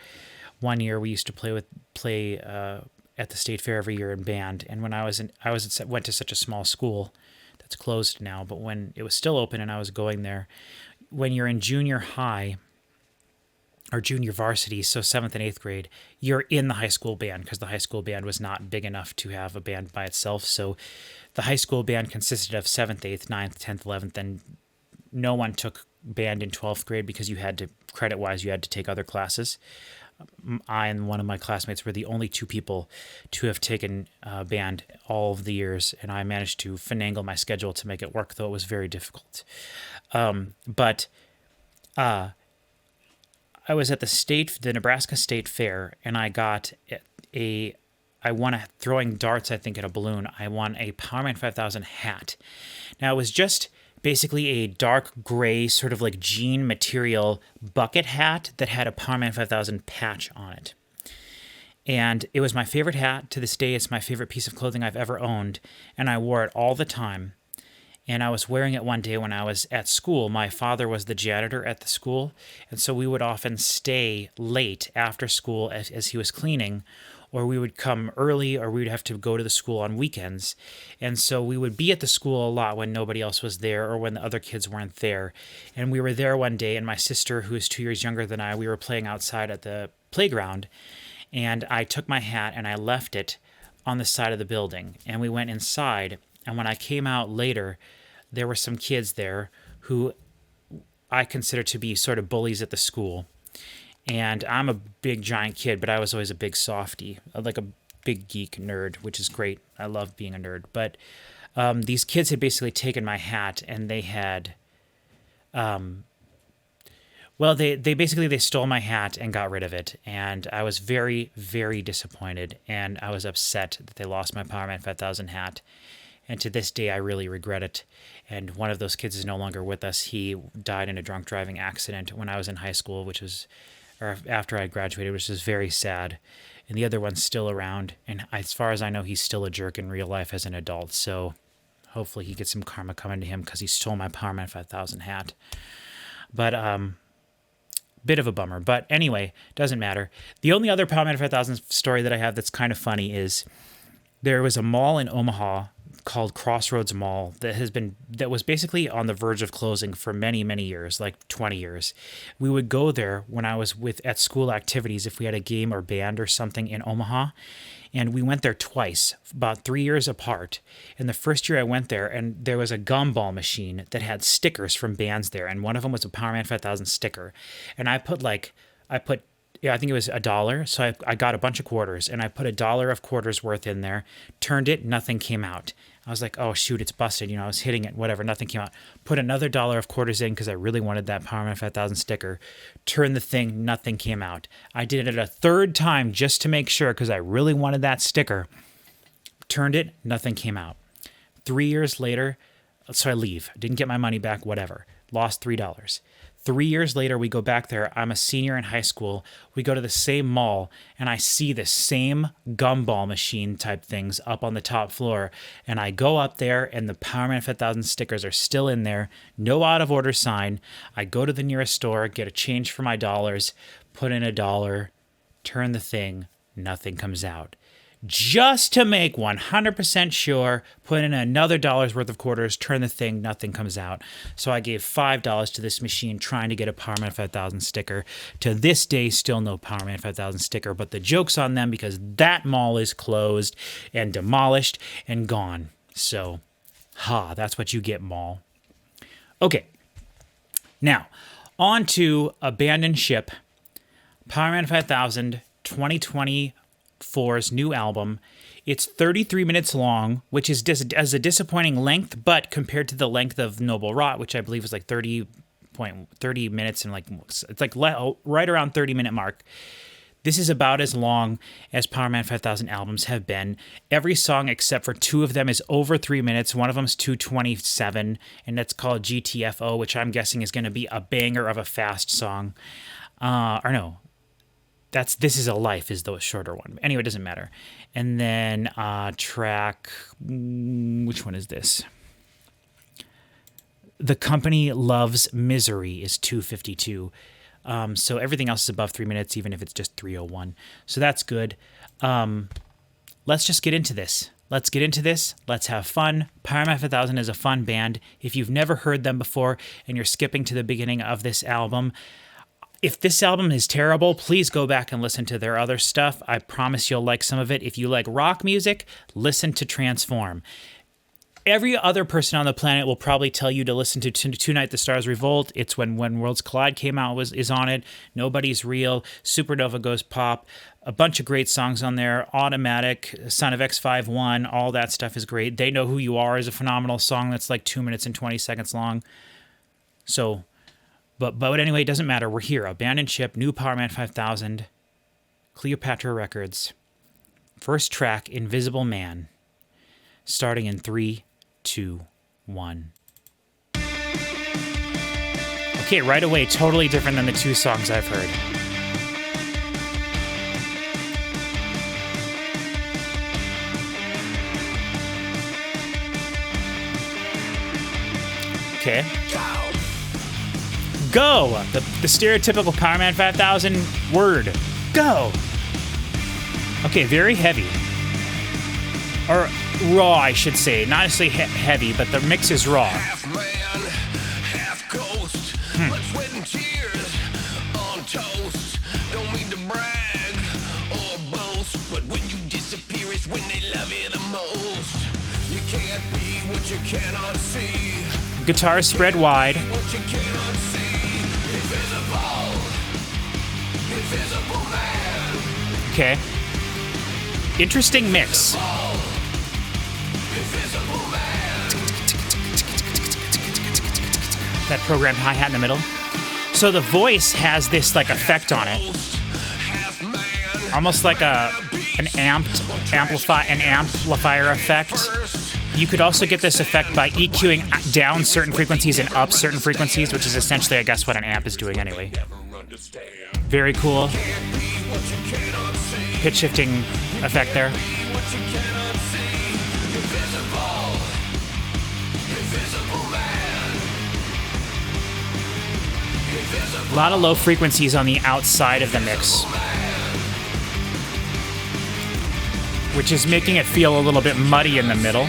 One year we used to play at the state fair every year in band. And when I went to such a small school that's closed now, but when it was still open and I was going there, when you're in junior high or junior varsity, so 7th and 8th grade, you're in the high school band because the high school band was not big enough to have a band by itself. So the high school band consisted of 7th, 8th, 9th, 10th, 11th, and no one took band in 12th grade because you had to, credit-wise, you had to take other classes. I and one of my classmates were the only two people to have taken band all of the years, and I managed to finagle my schedule to make it work, though it was very difficult. But I was at the Nebraska State Fair, and I won throwing darts, I think, at a balloon. I won a Powerman 5000 hat. Now, it was just basically a dark gray sort of like jean material bucket hat that had a Powerman 5000 patch on it. And it was my favorite hat. To this day, it's my favorite piece of clothing I've ever owned, and I wore it all the time. And I was wearing it one day when I was at school. My father was the janitor at the school, and so we would often stay late after school as he was cleaning, or we would come early, or we would have to go to the school on weekends. And so we would be at the school a lot when nobody else was there or when the other kids weren't there. And we were there one day, and my sister, who is 2 years younger than I, we were playing outside at the playground, and I took my hat and I left it on the side of the building. And we went inside, and when I came out later, there were some kids there who I consider to be sort of bullies at the school. And I'm a big, giant kid, but I was always a big softie, like a big geek nerd, which is great. I love being a nerd. But these kids had basically taken my hat, and they had, they stole my hat and got rid of it. And I was very, very disappointed, and I was upset that they lost my Powerman 5000 hat. And to this day, I really regret it. And one of those kids is no longer with us. He died in a drunk driving accident when I was in high school, or after I graduated, which is very sad. And the other one's still around. And as far as I know, he's still a jerk in real life as an adult. So hopefully he gets some karma coming to him because he stole my Powerman 5000 hat. But, bit of a bummer. But anyway, doesn't matter. The only other Powerman 5000 story that I have that's kind of funny is there was a mall in Omaha called Crossroads Mall that was basically on the verge of closing for many, many years, like 20 years. We would go there when I was at school activities if we had a game or band or something in Omaha, and we went there twice, about 3 years apart. And the first year I went there, and there was a gumball machine that had stickers from bands there, and one of them was a Powerman 5000 sticker. And I think it was $1. So I got a bunch of quarters, and I put $1 of quarters worth in there, turned it, nothing came out. I was like, oh shoot, it's busted. I was hitting it, whatever, nothing came out. Put another $1 of quarters in because I really wanted that Powerman 5000 sticker. Turned the thing, nothing came out. I did it a third time just to make sure because I really wanted that sticker. Turned it, nothing came out. 3 years later, so I leave. Didn't get my money back, whatever. Lost $3. 3 years later, we go back there. I'm a senior in high school. We go to the same mall, and I see the same gumball machine type things up on the top floor. And I go up there, and the Powerman 5000 stickers are still in there. No out of order sign. I go to the nearest store, get a change for my dollars, put in $1, turn the thing, nothing comes out. just to make 100% sure, put in another dollar's worth of quarters, turn the thing, nothing comes out. So I gave $5 to this machine trying to get a Powerman 5000 sticker. To this day, still no Powerman 5000 sticker, but the joke's on them because that mall is closed and demolished and gone. So, that's what you get, mall. Okay, now, on to Abandoned Ship, Powerman 5000 2024's new album. It's 33 minutes long, which is as a disappointing length, but compared to the length of Nobel Rot, which I believe was like 30 minutes and it's like right around 30-minute mark. This is about as long as Powerman 5000 albums have been. Every song except for 2 of them is over 3 minutes. One of them is 2:27, and that's called GTFO, which I'm guessing is going to be a banger of a fast song. This Is a Life is the shorter one. Anyway, it doesn't matter. And then track, which one is this? The Company Loves Misery is 2:52. So everything else is above 3 minutes, even if it's just 3:01. So that's good. Let's just get into this. Let's have fun. Powerman 5000 is a fun band. If you've never heard them before and you're skipping to the beginning of this album, if this album is terrible, please go back and listen to their other stuff. I promise you'll like some of it. If you like rock music, listen to Transform. Every other person on the planet will probably tell you to listen to Tonight the Stars Revolt. It's When Worlds Collide came out, is on it. Nobody's Real, Supernova Goes Pop, a bunch of great songs on there. Automatic, Son of X51, all that stuff is great. They Know Who You Are is a phenomenal song that's like 2 minutes and 20 seconds long. So, but anyway, it doesn't matter. We're here. Abandoned Ship, new Powerman 5000, Cleopatra Records. First track, Invisible Man. Starting in 3, 2, 1. Okay, right away, totally different than the 2 songs I've heard. Okay. Go! The stereotypical Powerman 5000 word. Go! Okay, very heavy. Or raw, I should say. Not necessarily heavy, but the mix is raw. Half man, half ghost. Blood, sweat, and tears on toast. Don't mean to brag or boast, but when you disappear is when they love you the most. You can't be what you cannot see. Guitars spread wide. What you cannot see. Invisible man. Okay. Interesting mix. That programmed hi-hat in the middle. So the voice has this like effect on it, almost like an amplifier effect. You could also get this effect by EQing down certain frequencies and up certain frequencies, which is essentially, I guess, what an amp is doing anyway. Very cool. Pitch shifting effect there. A lot of low frequencies on the outside of the mix, which is making it feel a little bit muddy in the middle.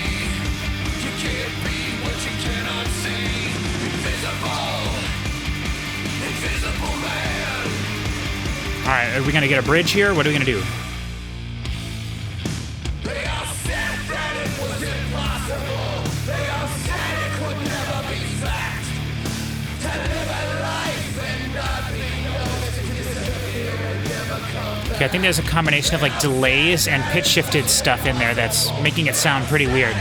All right, are we gonna get a bridge here? What are we gonna do? Okay, I think there's a combination of like delays and pitch shifted stuff in there that's making it sound pretty weird.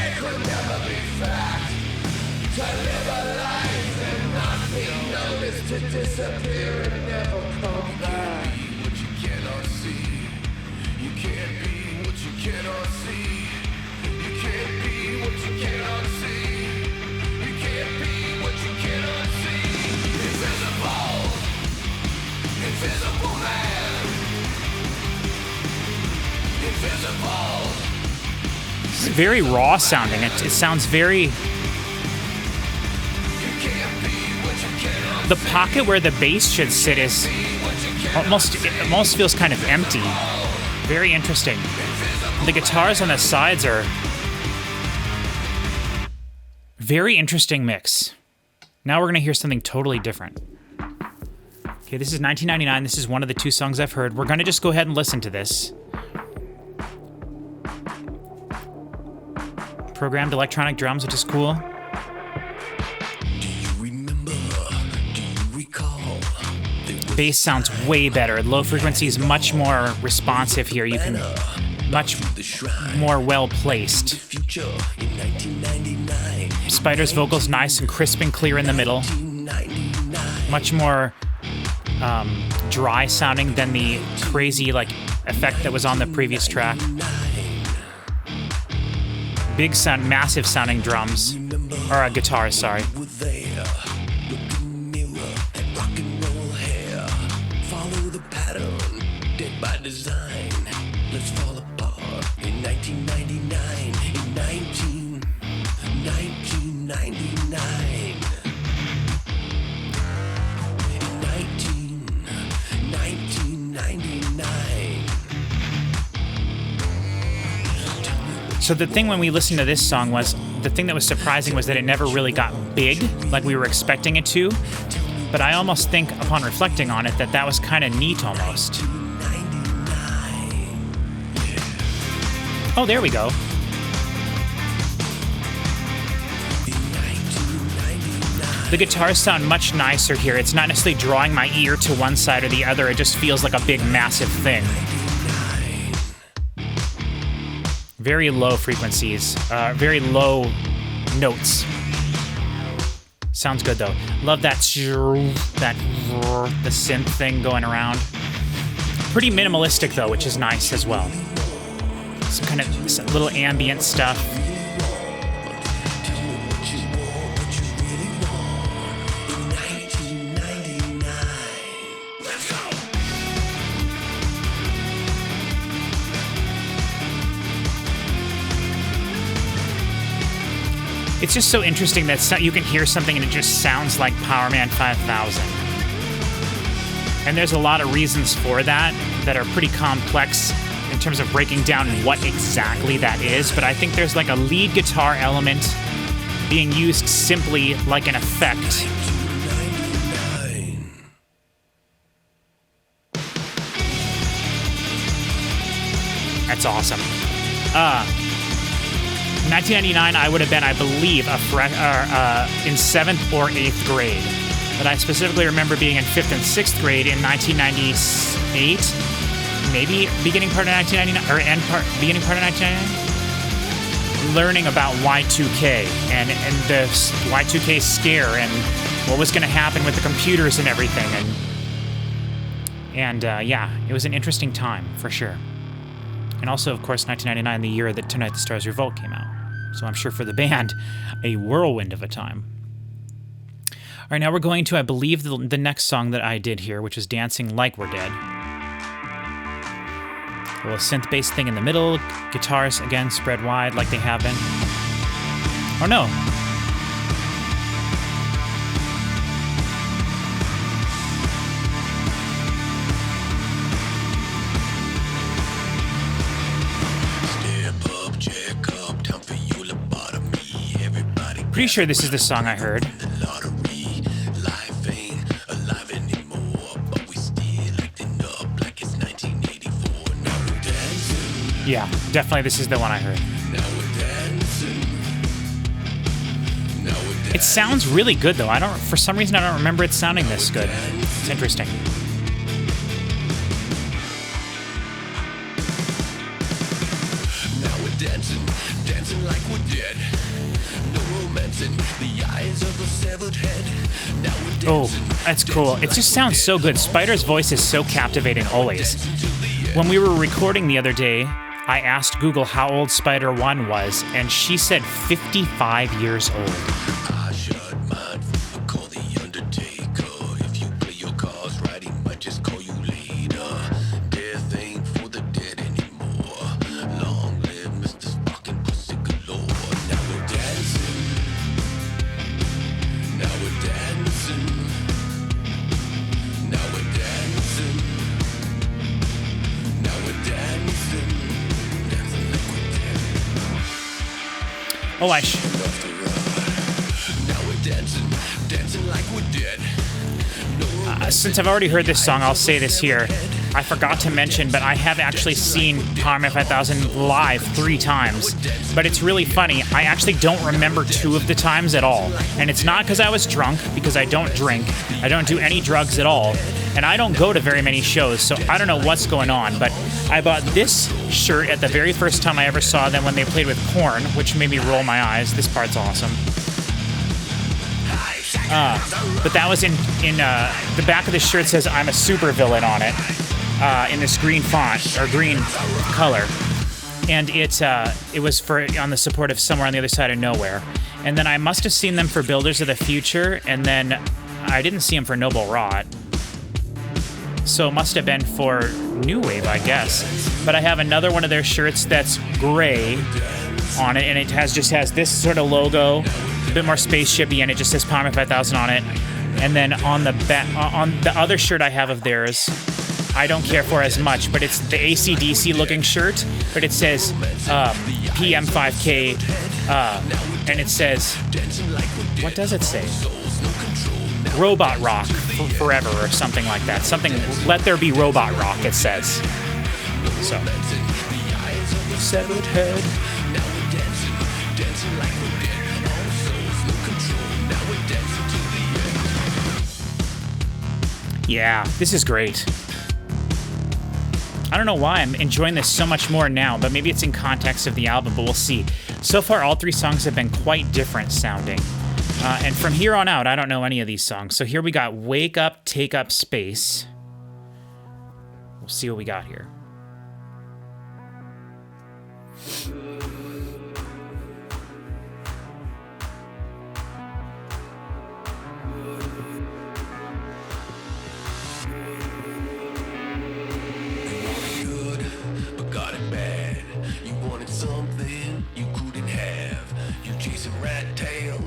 It's very raw sounding. It sounds very... The pocket where the bass should sit is almost feels kind of empty. Very interesting. The guitars on the sides are very interesting mix. Now we're going to hear something totally different. Okay, this is 1999. This is one of the two songs I've heard. We're going to just go ahead and listen to this. Programmed electronic drums, which is cool. Do you remember? Do you recall? Bass sounds way better. Low frequency is much more responsive here. You can much more well placed. Future in 1999. Spider's vocals nice and crisp and clear in the middle. Much more dry sounding than the crazy like effect that was on the previous track. Big sound, massive sounding drums, or guitars, sorry. Follow the pattern, dead by design. Let's fall apart in 1999. In 1999. In 1999. So the thing when we listened to this song was, the thing that was surprising was that it never really got big like we were expecting it to. But I almost think, upon reflecting on it, that was kind of neat almost. Oh, there we go. The guitars sound much nicer here. It's not necessarily drawing my ear to one side or the other. It just feels like a big, massive thing. Very low frequencies, very low notes. Sounds good though. Love the synth thing going around. Pretty minimalistic though, which is nice as well. Some kind of little ambient stuff. It's just so interesting that you can hear something and it just sounds like Powerman 5000. And there's a lot of reasons for that are pretty complex in terms of breaking down what exactly that is, but I think there's like a lead guitar element being used simply like an effect. That's awesome. 1999, I would have been, I believe, in 7th or 8th grade. But I specifically remember being in 5th and 6th grade in 1998, maybe beginning part of 1999, or beginning part of 1999, learning about Y2K and the Y2K scare and what was going to happen with the computers and everything. And yeah, it was an interesting time, for sure. And also, of course, 1999, the year that Tonight the Stars Revolt came out. So I'm sure for the band, a whirlwind of a time. All right, now we're going to, I believe, the next song that I did here, which is Dancing Like We're Dead. A little synth-based thing in the middle. Guitars, again, spread wide like they have been. Oh, no. Pretty sure this is the song I heard. Yeah, definitely this is the one I heard. It sounds really good though. For some reason I don't remember it sounding this good. It's interesting. Now we're dancing like we're dead. The eyes of a severed head. Now we're dancing, oh, that's cool. It just sounds so good. Spider's voice is so captivating always. When we were recording the other day, I asked Google how old Spider 1 was, and she said 55 years old. I shut mine, call the Undertaker. If you play your cards right, he might just call you later. Death ain't for the dead anymore. Long live Mr. Spock and Pussy Galore. Now we're dancing. Now we're dancing. Now we're dancing. Now we're dancing. Dancing like Oh, since I've already heard this song, I'll say this here. I forgot to mention, but I have actually seen Powerman 5000 live 3 times. But it's really funny. I actually don't remember 2 of the times at all. And it's not because I was drunk, because I don't drink. I don't do any drugs at all. And I don't go to very many shows, so I don't know what's going on. But I bought this shirt at the very first time I ever saw them when they played with Korn, which made me roll my eyes. This part's awesome. But that was in the back of the shirt says I'm a supervillain on it, in this green font or green color, and it was for on the support of Somewhere on the Other Side of Nowhere. And then I must have seen them for Builders of the Future, and then I didn't see them for Nobel Rot, so it must have been for New Wave, I guess. But I have another one of their shirts that's gray on it, and it just has this sort of logo, a bit more spaceshipy, and it just says Powerman 5000 on it. And then on the on the other shirt I have of theirs, I don't care for as much, but it's the AC/DC looking shirt, but it says PM5K, and it says, what does it say? Robot Rock forever or something like that. Something, let there be robot rock, it says. So, severed head. Yeah, this is great. I don't know why I'm enjoying this so much more now, but maybe it's in context of the album, but we'll see. So far, all 3 songs have been quite different sounding. And from here on out, I don't know any of these songs. So here we got Wake Up, Take Up Space. We'll see what we got here.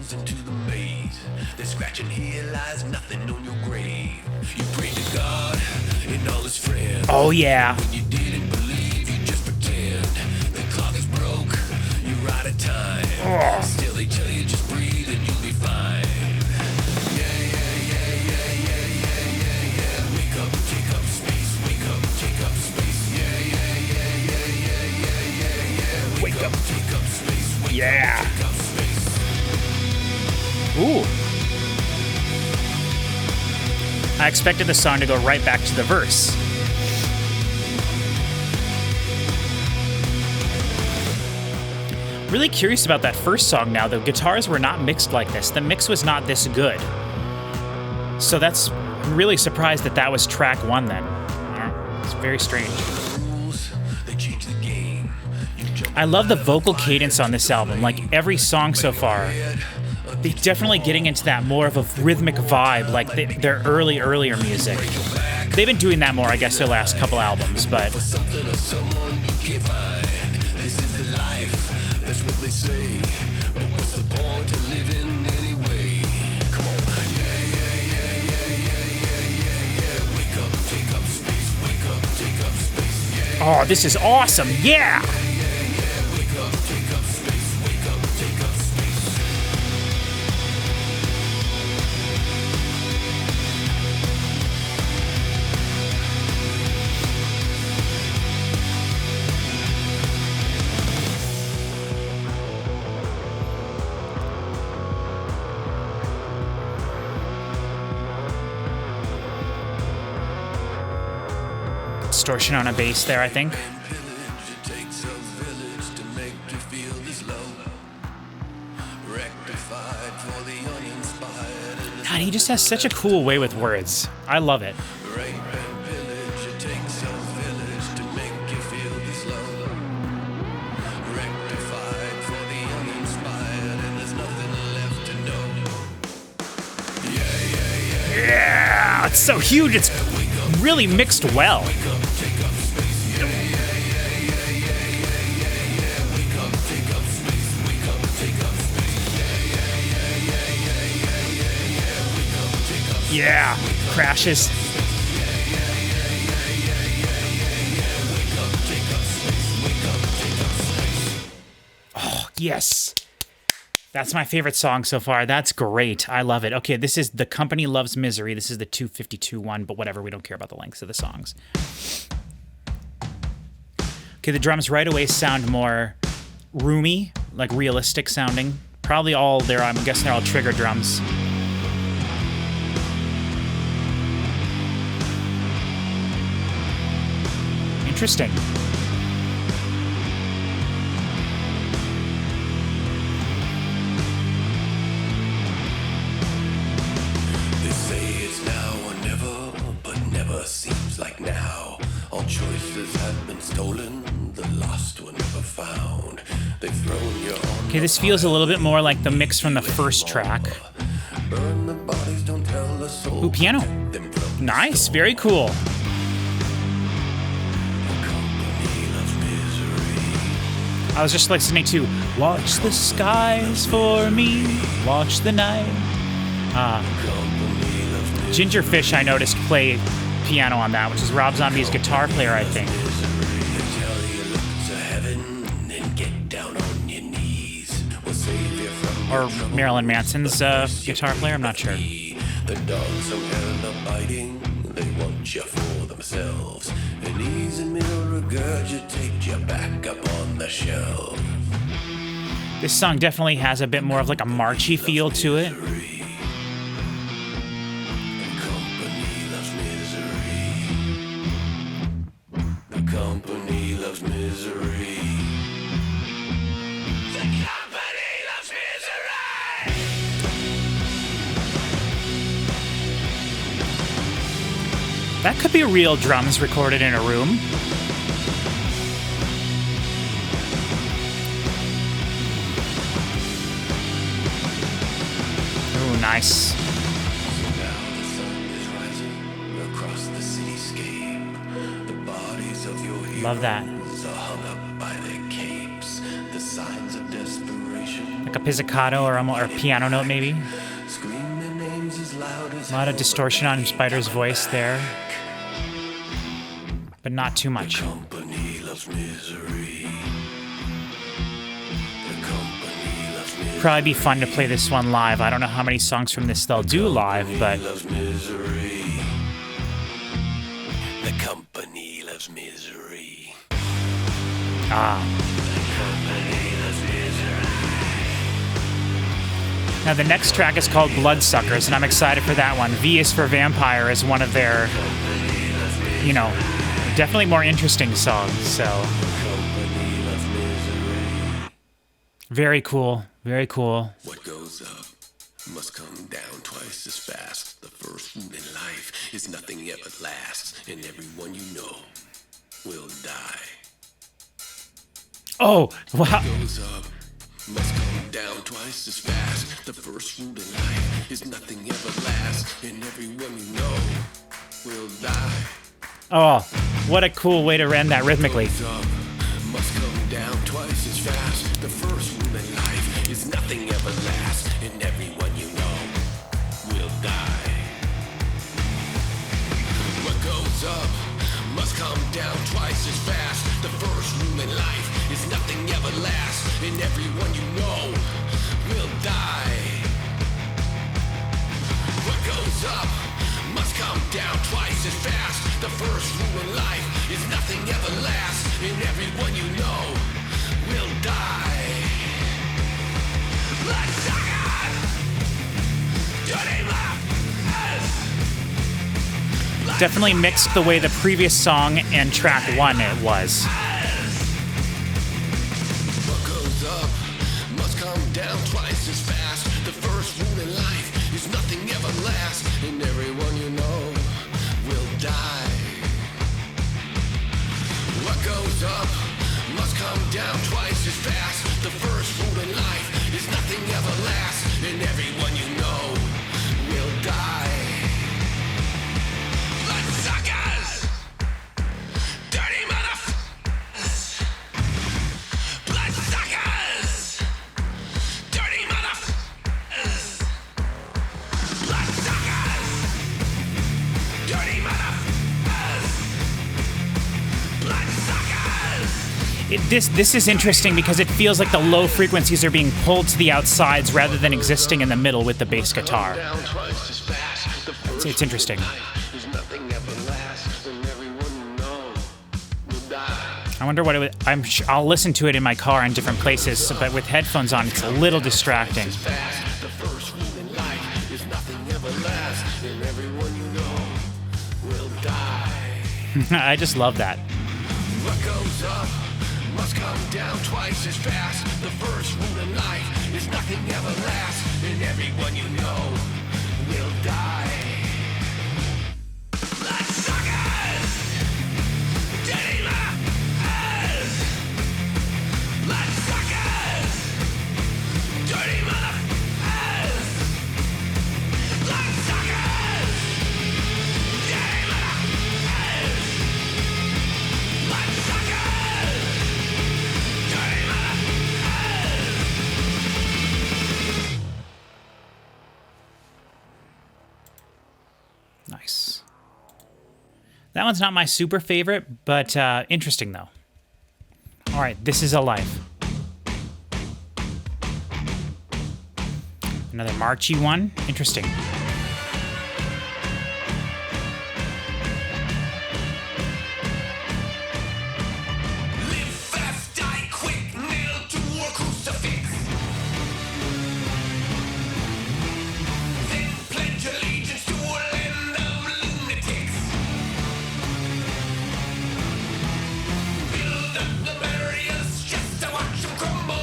Into the maze, they're scratching, here lies nothing on your grave. You pray to God and all his friends. Oh yeah. When you didn't believe, you just pretend. The clock is broke, you're out of time. Oh. Still they tell you just breathe and you'll be fine. Yeah. Wake up, take up space. Wake up, take up space. Yeah. Wake up, take up space. Wake Yeah. up, take up space. Ooh. I expected the song to go right back to the verse. Really curious about that first song now. The guitars were not mixed like this. The mix was not this good. So that's, I'm really surprised that that was track 1 then. It's very strange. I love the vocal cadence on this album. Like every song so far, they're definitely getting into that more of a rhythmic vibe, like their earlier music. They've been doing that more, I guess, their last couple albums, but... Oh, this is awesome, yeah! Distortion on a bass there, I think. God, he just has such a cool way with words. I love it. Yeah, it's so huge. It's really mixed well. Yeah, crashes. Oh, yes. That's my favorite song so far. That's great. I love it. Okay, this is The Company Loves Misery. This is the 252 one, but whatever. We don't care about the lengths of the songs. Okay, the drums right away sound more roomy, like realistic sounding. Probably all there. I'm guessing they're all trigger drums. Interesting. They say it's now or never, but never seems like now. All choices have been stolen, the lost were never found. They've thrown you on. Okay, this feels a little bit more like the mix from the first track. Burn the bodies, don't tell the soul. Ooh, piano. Nice, very cool. I was just listening to Watch the Skies for Me, Watch the Night. Gingerfish, I noticed, play piano on that, which is Rob Zombie's guitar player, I think. Or Marilyn Manson's guitar player, I'm not sure. The dogs of hell are biting, they want you for themselves. An easy meal regurgitate you back up on the shelf. This song definitely has a bit more of like a marchy feel to it. The company loves misery. The company loves misery. That could be real drums recorded in a room. Ooh, nice. Now the sun is rising across the cityscape. The bodies of your heroes Love that. are hung up by their capes. The signs of desperation. Like a pizzicato or piano note, maybe. Scream their names as loud as A lot of distortion on Spider's voice there, but not too much. company loves misery. The company loves misery. Probably be fun to play this one live. I don't know how many songs from this they'll do live, but Loves misery. The company loves misery. Now the next track is called Bloodsuckers, and I'm excited for that one. V is for Vampire is one of their, you know, definitely more interesting songs, so. Company loves misery. Very cool, very cool. What goes up must come down twice as fast. The first rule in life is nothing ever lasts, and everyone you know will die. Oh, wow. Goes up must come down twice as fast. The first rule in life is nothing ever lasts, and everyone you know will die. Oh, what a cool way to end that rhythmically. Goes up must come down twice as fast. The first rule in life is nothing ever lasts, and everyone you know will die. What goes up must come down twice as fast. The first rule in life is nothing ever lasts, and everyone you know will die. What goes up must come down twice as fast. The first rule in life is nothing ever lasts, and everyone you know will die. Bloodsucker! Your name is... Definitely mixed the way the previous song and track one it was. What goes up must come down twice as fast. The first rule in life is nothing ever lasts, and everyone you know will die. What goes up must come down twice as fast. The first rule in life is nothing ever lasts, and everyone you know will die. Bloodsuckers! Dirty motherfuckers! Bloodsuckers! Dirty motherfuckers! Bloodsuckers! Dirty motherfuckers! Bloodsuckers! It This is interesting because it feels like the low frequencies are being pulled to the outsides rather than existing in the middle with the bass guitar. It's interesting. I wonder what it would... I'll listen to it in my car in different places, but with headphones on, it's a little distracting. I just love that. What goes up must come down twice as fast. The first rule in life is nothing ever lasts, and everyone you know will die. Bloodsuckers! Dirty motherfuckers! Bloodsuckers! Dirty motherfuckers! Bloodsuckers! Dirty motherfuckers! Bloodsuckers! Dirty motherfuckers! Nice. That one's not my super favorite, but interesting though. All right, This Is a Life. Another marchy one. Interesting. Live fast, die quick, nailed to a crucifix. Then pledge allegiance to a land of lunatics. Build up the barriers just to watch them crumble.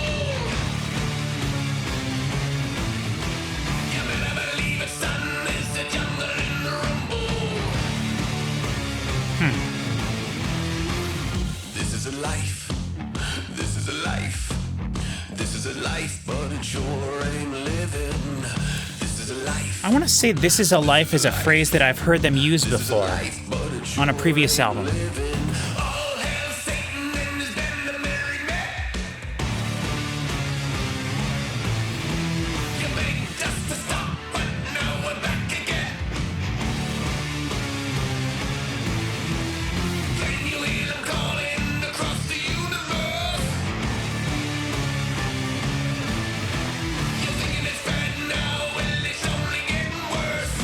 You better believe it, son, there's a jungle in the rumble. This is a life. This is a life. This is a life, but it sure ain't living. This is a life. I want to say "This Is a Life" is a phrase that I've heard them use This is a before life, but it sure on a previous album. living. All hail Satan and his band of merry men. You begged us to stop, but now we're back again. Can you hear them calling across the universe? You're thinking it's bad now, well, it's only getting worse.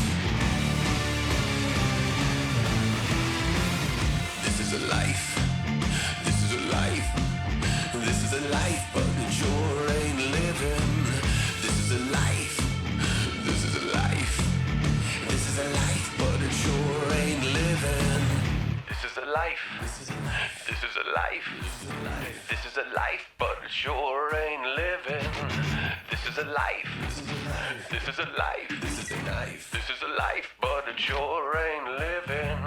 This is a life. This is a life. This is a life, but it sure ain't living. This is a life. This is a life. This is a life, but it sure ain't living. This is a life. This is a life. This is a life. This is a life, but it sure ain't living. This is a life. This is a life. This is a life. This is a life, but it sure ain't living.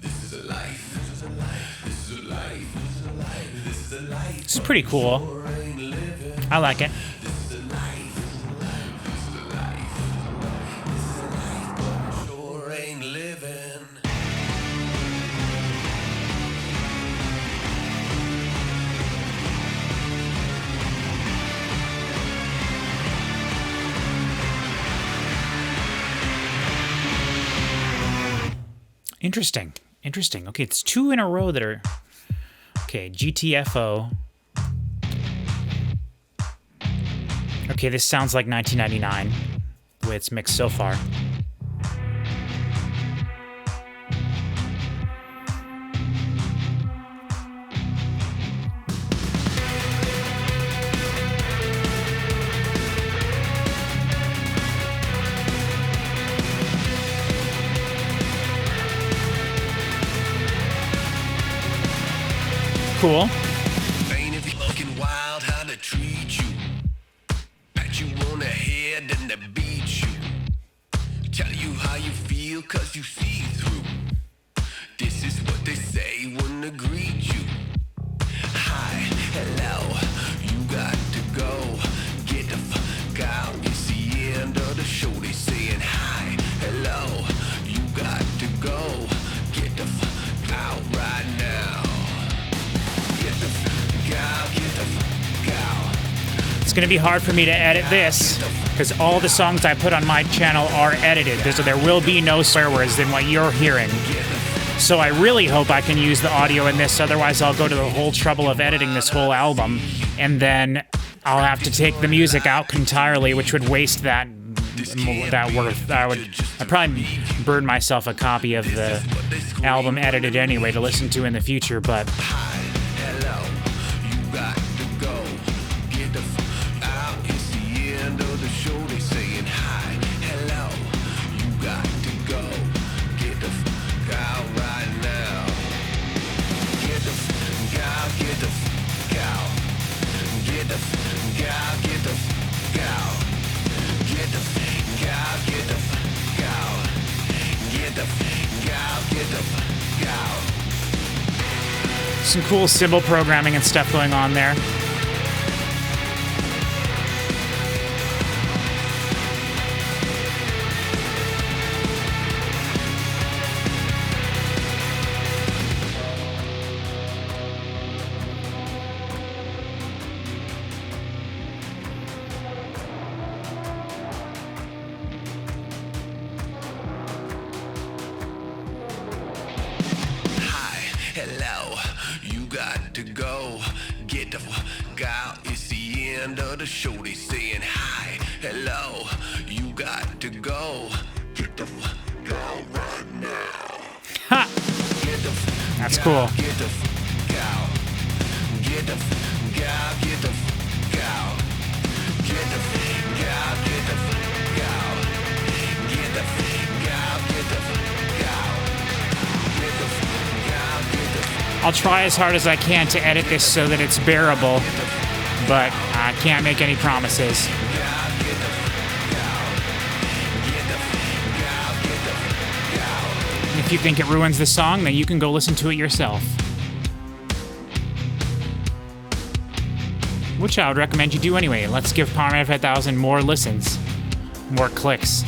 This is a life. This is a life. This is a life. This is a life. This is a life. It's pretty cool. Sure ain't living. I like it. This is a life. This is a life. This is a life, but it sure ain't living. Interesting. Interesting. Okay, it's two in a row that are... Okay, GTFO. Okay, this sounds like 1999, the way it's mixed so far. Cool. Ain't it fucking wild how they treat you? Pat you on the head and they beat you. Tell you how you feel cause you see through. This is what they say when they greet you. Hi, hello, you got to go. Get the fuck out. It's the end of the show. They saying hi, hello, you got to go. Get the fuck out right now. Get the fuck out, get the fuck out. It's going to be hard for me to edit this because all the songs I put on my channel are edited. So there will be no swear words than what you're hearing. Get the fuck So I really hope I can use the audio in this, otherwise I'll go to the whole trouble of editing this whole album, and then I'll have to take the music out entirely, which would waste that worth. I'd probably burn myself a copy of the album edited anyway to listen to in the future, but some cool cymbal programming and stuff going on there. That's cool. I'll try as hard as I can to edit this so that it's bearable, but I can't make any promises. If you think it ruins the song, then you can go listen to it yourself. Which I would recommend you do anyway. Let's give Powerman 5000 more listens, more clicks.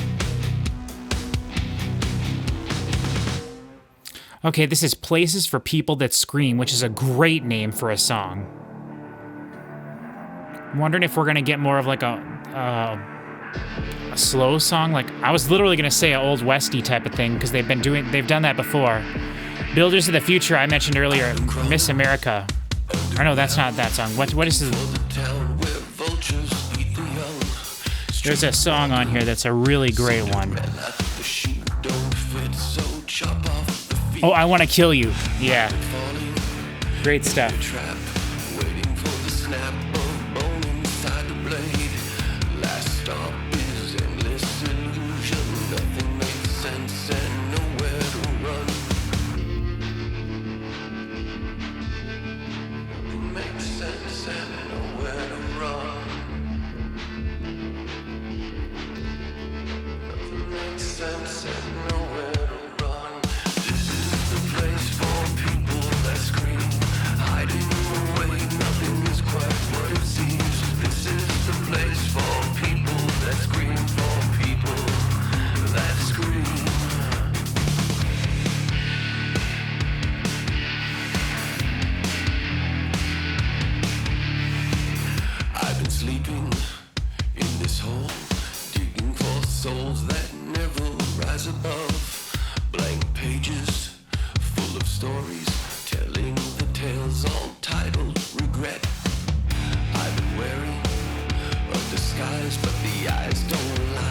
Okay, this is Places for People That Scream, which is a great name for a song. I'm wondering if we're gonna get more of like a slow song. Like, I was literally gonna say an old westy type of thing because they've done that before. Builders of the Future I mentioned earlier, Miss America. Or no, that's not that song. What is this? There's a song on here that's a really great one. Oh, I Want to Kill You. Yeah. Great stuff.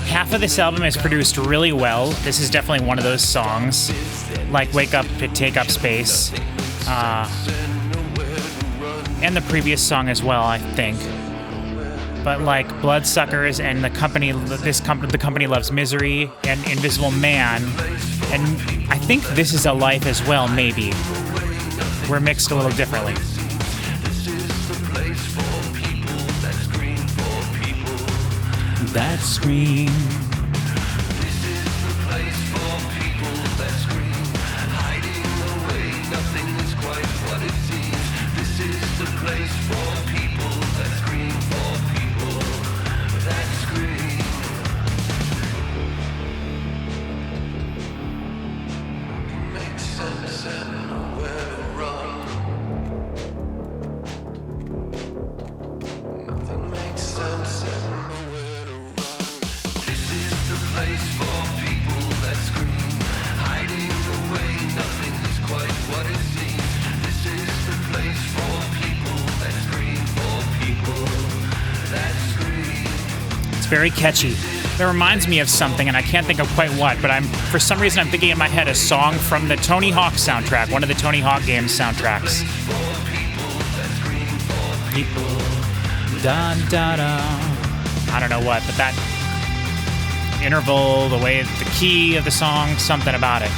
Half of this album is produced really well. This is definitely one of those songs, like Wake Up to Take Up Space, and the previous song as well, I think. But like Bloodsuckers and the company Loves Misery and Invisible Man, and I think This Is a Life as well, maybe, were mixed a little differently. That scream. This is the place for people that scream, hiding away, nothing is quite what it seems. This is the place for people that scream, for people that scream. Nothing makes sense and nowhere to run. Nothing makes sense and nowhere to run. This is Very catchy. That reminds me of something, and I can't think of quite what, but for some reason I'm thinking in my head a song from the Tony Hawk soundtrack, one of the Tony Hawk games soundtracks. Da, da, da. I don't know what, but that interval, the way, the key of the song, something about it.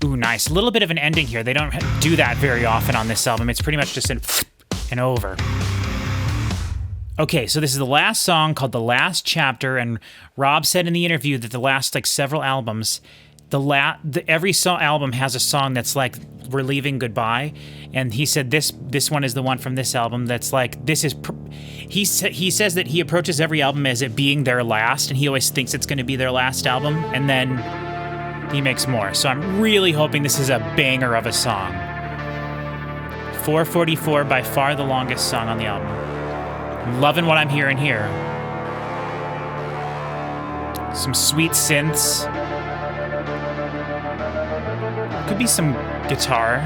Ooh, nice. A little bit of an ending here. They don't do that very often on this album. It's pretty much just an over. Okay, so this is the last song called The Last Chapter, and Rob said in the interview that the last, several albums, every album has a song that's like, we're leaving goodbye, and he said this one is the one from this album that's like, he says that he approaches every album as it being their last, and he always thinks it's going to be their last album, and then he makes more. So I'm really hoping this is a banger of a song. 444, by far the longest song on the album. I'm loving what I'm hearing here. Some sweet synths. Could be some guitar.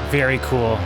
Very cool.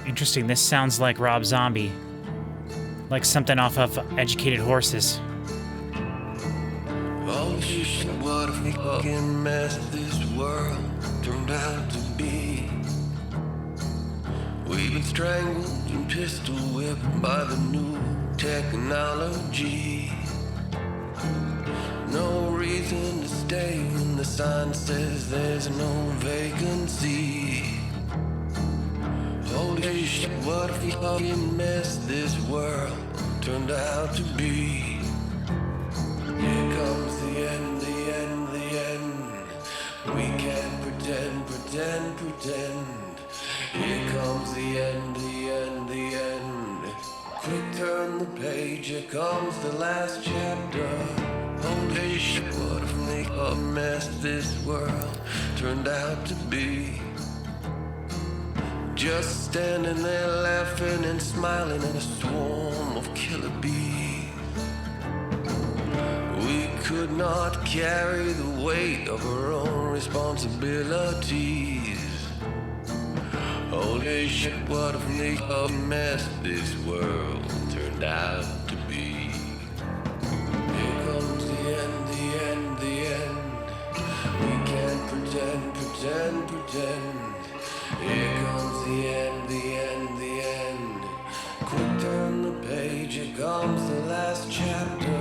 Interesting. This sounds like Rob Zombie. Like something off of Educated Horses. Oh shit, what a fucking mess this world turned out to be. We've been strangled and pistol whipped by the new technology. No reason to stay when the sign says there's no vacancy. Holy shit, what a fucking mess this world turned out to be. Here comes the end, the end, the end. We can't pretend. Here comes the end, the end, the end. Quick turn the page, here comes the last chapter. Holy shit, what a mess this world turned out to be. Just standing there laughing and smiling in a swarm of killer bees. We could not carry the weight of our own responsibilities. Holy shit, what a mess this world turned out to be. Here comes the end, the end, the end. We can't pretend. Here comes the end, the end, the end. Quick turn the page, here comes the last chapter.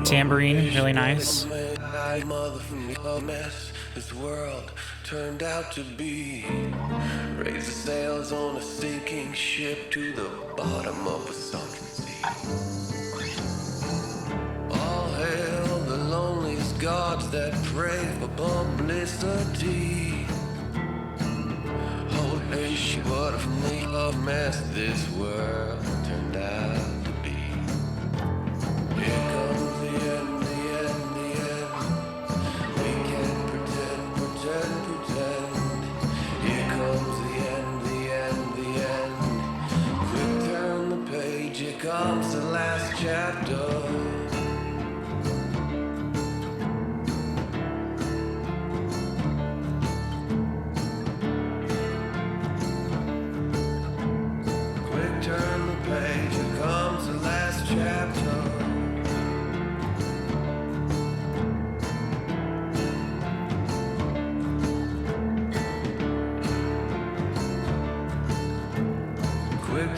Tambourine, really nice. Mess this world turned out to be. Raise the sails on a sinking ship to the bottom of a sunken sea. All hail the loneliest gods that pray for publicity. Holy shit, what a mess this world turned out to be. Here comes the end, the end, the end. We can't pretend. Here comes the end, the end, the end. Quick turn the page, here comes the last chapter.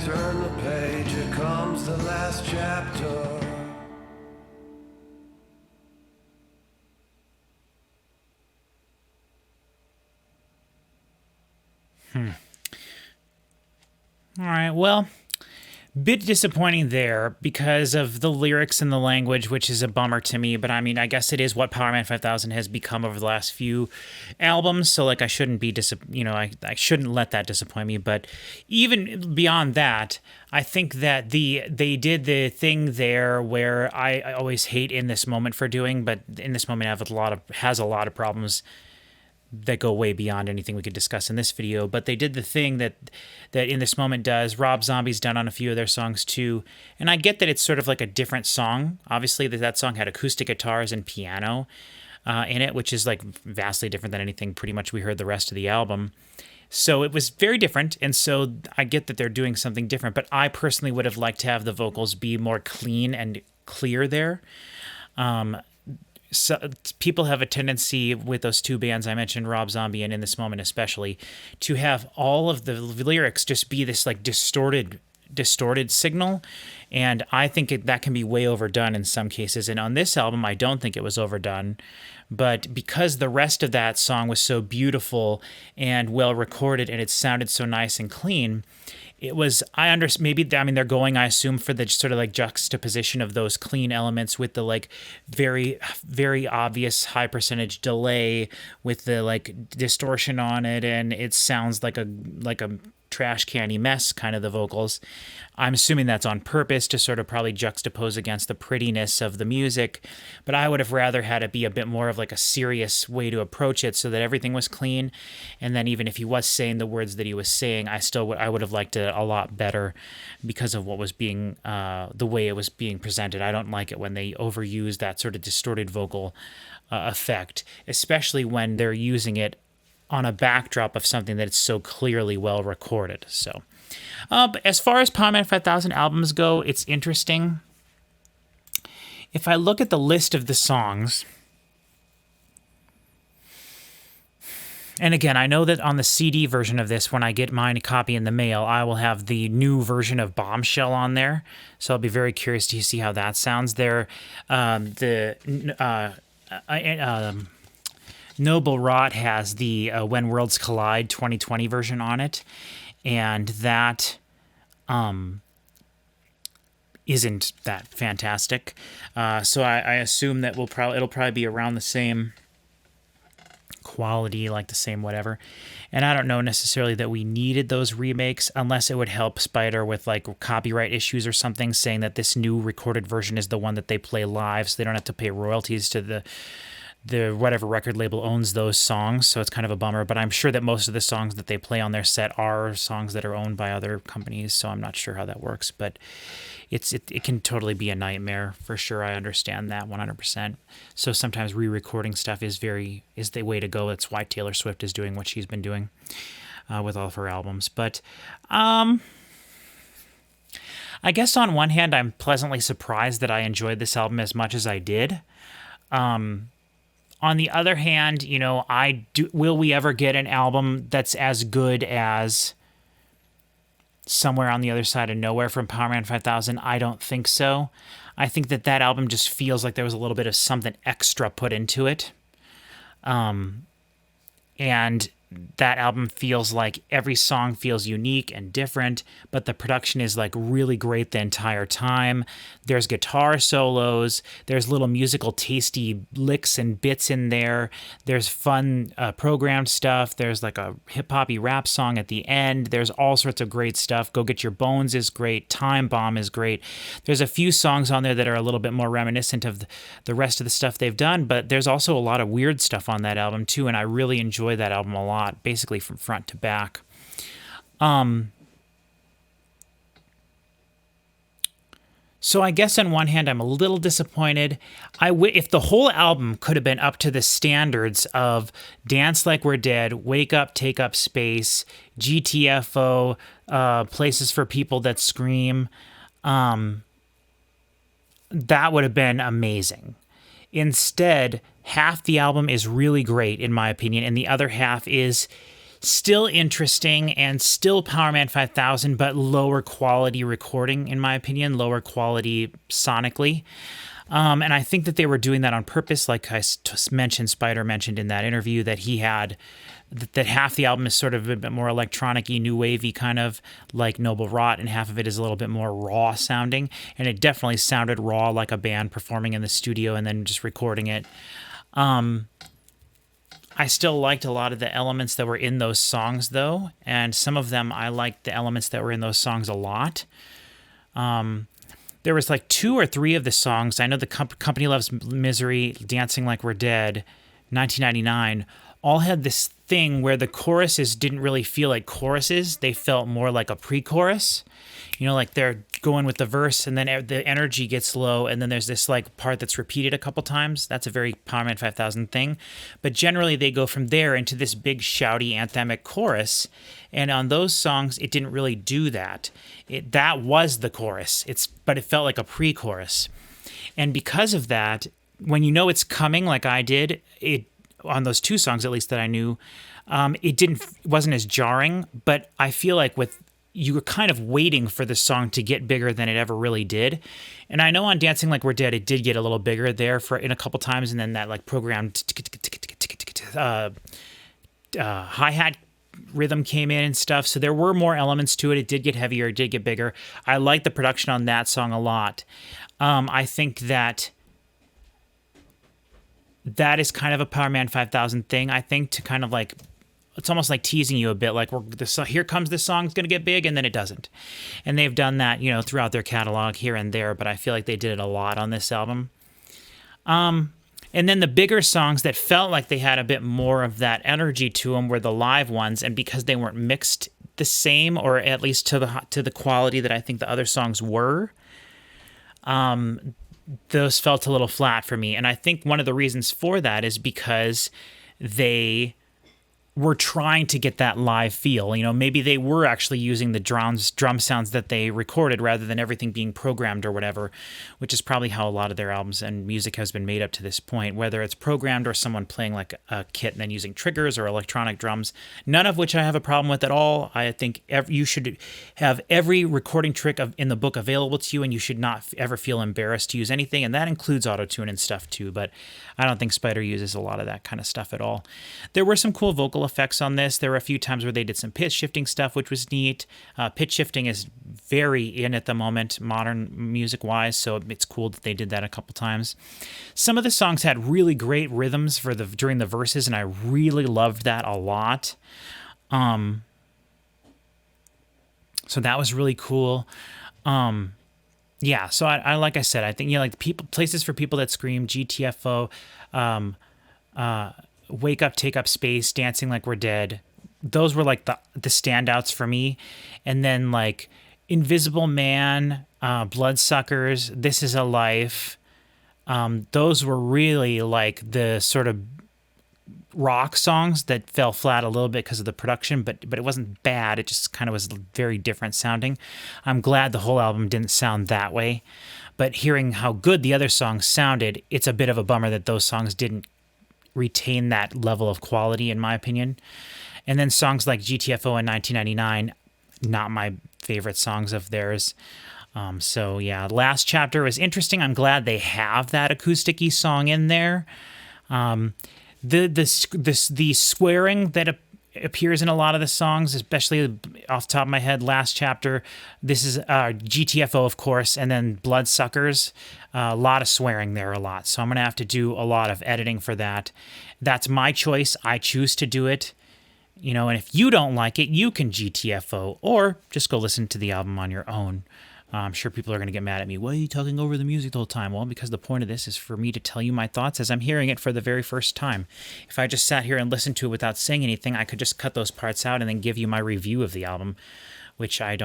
Turn the page, here comes the last chapter. All right, well, bit disappointing there because of the lyrics and the language, which is a bummer to me. But I mean, I guess it is what Powerman 5000 has become over the last few albums. So like, I shouldn't be I shouldn't let that disappoint me. But even beyond that, I think that they did the thing there where I always hate In This Moment for doing, but In This Moment has a lot of problems that go way beyond anything we could discuss in this video. But they did the thing that In This Moment does. Rob Zombie's done on a few of their songs too. And I get that it's sort of like a different song. Obviously, that song had acoustic guitars and piano in it, which is like vastly different than anything pretty much we heard the rest of the album. So it was very different, and so I get that they're doing something different, but I personally would have liked to have the vocals be more clean and clear there. So people have a tendency with those two bands I mentioned, Rob Zombie and In This Moment especially, to have all of the lyrics just be this like distorted signal, and I think that can be way overdone in some cases. And on this album, I don't think it was overdone, but because the rest of that song was so beautiful and well recorded, and it sounded so nice and clean, it was, they're going, I assume, for the sort of like juxtaposition of those clean elements with the like very, very obvious high percentage delay with the like distortion on it, and it sounds like a trash canny mess, kind of the vocals. I'm assuming that's on purpose to sort of probably juxtapose against the prettiness of the music, but I would have rather had it be a bit more of like a serious way to approach it so that everything was clean. And then even if he was saying the words that he was saying, I would have liked it a lot better because of what was being, the way it was being presented. I don't like it when they overuse that sort of distorted vocal effect, especially when they're using it on a backdrop of something that is so clearly well recorded. So, as far as Powerman 5000 albums go, it's interesting. If I look at the list of the songs, and again, I know that on the CD version of this, when I get mine copy in the mail, I will have the new version of Bombshell on there. So I'll be very curious to see how that sounds there. Nobel Rot has the When Worlds Collide 2020 version on it, and that isn't that fantastic. So I assume that it'll probably be around the same quality, like the same whatever. And I don't know necessarily that we needed those remakes, unless it would help Spider with like copyright issues or something, saying that this new recorded version is the one that they play live, so they don't have to pay royalties to the whatever record label owns those songs. So it's kind of a bummer, but I'm sure that most of the songs that they play on their set are songs that are owned by other companies, so I'm not sure how that works, but it can totally be a nightmare for sure. I understand that 100%. So sometimes re-recording stuff is the way to go. That's why Taylor Swift is doing what she's been doing with all of her albums. But I guess on one hand, I'm pleasantly surprised that I enjoyed this album as much as I did. On the other hand, will we ever get an album that's as good as Somewhere on the Other Side of Nowhere from Powerman 5000? I don't think so. I think that album just feels like there was a little bit of something extra put into it. And that album feels like every song feels unique and different, but the production is like really great the entire time. There's guitar solos, there's little musical tasty licks and bits in there. There's fun programmed stuff. There's like a hip-hoppy rap song at the end. There's all sorts of great stuff. Go Get Your Bones is great. Time Bomb is great. There's a few songs on there that are a little bit more reminiscent of the rest of the stuff they've done, but there's also a lot of weird stuff on that album too, and I really enjoy that album a lot. Basically from front to back. So I guess on one hand, I'm a little disappointed. If the whole album could have been up to the standards of Dance Like We're Dead, Wake Up, Take Up Space, GTFO, Places for People That Scream, that would have been amazing. Instead, half the album is really great, in my opinion, and the other half is Still interesting and still Powerman 5000, but lower quality recording, in my opinion, lower quality sonically. And I think that they were doing that on purpose. Like I mentioned, Spider mentioned in that interview that he had that half the album is sort of a bit more electronic-y, new wavy kind of like Nobel Rot, and half of it is a little bit more raw sounding. And it definitely sounded raw, like a band performing in the studio and then just recording it. I still liked a lot of the elements that were in those songs, though, and some of them I liked the elements that were in those songs a lot. There was like 2 or 3 of the songs. I know the Company Loves Misery, Dancing Like We're Dead, 1999, all had this thing where the choruses didn't really feel like choruses. They felt more like a pre-chorus. You know, like they're going with the verse and then the energy gets low and then there's this like part that's repeated a couple times. That's a very Powerman 5000 thing. But generally they go from there into this big shouty anthemic chorus. And on those songs, it didn't really do that. That was the chorus. But it felt like a pre-chorus. And because of that, when you know it's coming like I did, on those 2 songs, at least that I knew, it wasn't as jarring. But I feel like you were kind of waiting for the song to get bigger than it ever really did. And I know on Dancing Like We're Dead, it did get a little bigger there in a couple times, and then that like programmed hi-hat rhythm came in and stuff. So there were more elements to it. It did get heavier. It did get bigger. I like the production on that song a lot. I think that is kind of a Powerman 5000 thing, I think, to kind of like, it's almost like teasing you a bit, like here comes this song's going to get big, and then it doesn't. And they've done that, you know, throughout their catalog here and there, but I feel like they did it a lot on this album. And then the bigger songs that felt like they had a bit more of that energy to them were the live ones, and because they weren't mixed the same, or at least to the quality that I think the other songs were, those felt a little flat for me. And I think one of the reasons for that is because they were trying to get that live feel. You know, maybe they were actually using the drum sounds that they recorded rather than everything being programmed or whatever, which is probably how a lot of their albums and music has been made up to this point, whether it's programmed or someone playing like a kit and then using triggers or electronic drums, none of which I have a problem with at all. I think you should have every recording trick in the book available to you, and you should not ever feel embarrassed to use anything, and that includes auto-tune and stuff too, but I don't think Spider uses a lot of that kind of stuff at all. There were some cool vocal effects on this. There were a few times where they did some pitch shifting stuff, which was neat. Pitch shifting is very in at the moment, modern music-wise, so it's cool that they did that a couple times. Some of the songs had really great rhythms during the verses, and I really loved that a lot. So that was really cool. Yeah, so I like I said, I think, you know, like places for people that scream, GTFO, Wake Up, Take Up Space, Dancing Like We're Dead. Those were like the standouts for me. And then like Invisible Man, Bloodsuckers, This Is a Life. Those were really like the sort of rock songs that fell flat a little bit because of the production, but it wasn't bad. It just kind of was very different sounding. I'm glad the whole album didn't sound that way, but hearing how good the other songs sounded, it's a bit of a bummer that those songs didn't retain that level of quality, in my opinion. And then songs like GTFO in 1999, not my favorite songs of theirs. So yeah, Last Chapter was interesting. I'm glad they have that acoustic-y song in there. The swearing that appears in a lot of the songs, especially off the top of my head, Last Chapter, this is GTFO, of course, and then Bloodsuckers, a lot of swearing there, a lot. So I'm going to have to do a lot of editing for that. That's my choice. I choose to do it. You know, and if you don't like it, you can GTFO, or just go listen to the album on your own. I'm sure people are going to get mad at me. Why are you talking over the music the whole time? Well, because the point of this is for me to tell you my thoughts as I'm hearing it for the very first time. If I just sat here and listened to it without saying anything, I could just cut those parts out and then give you my review of the album, which I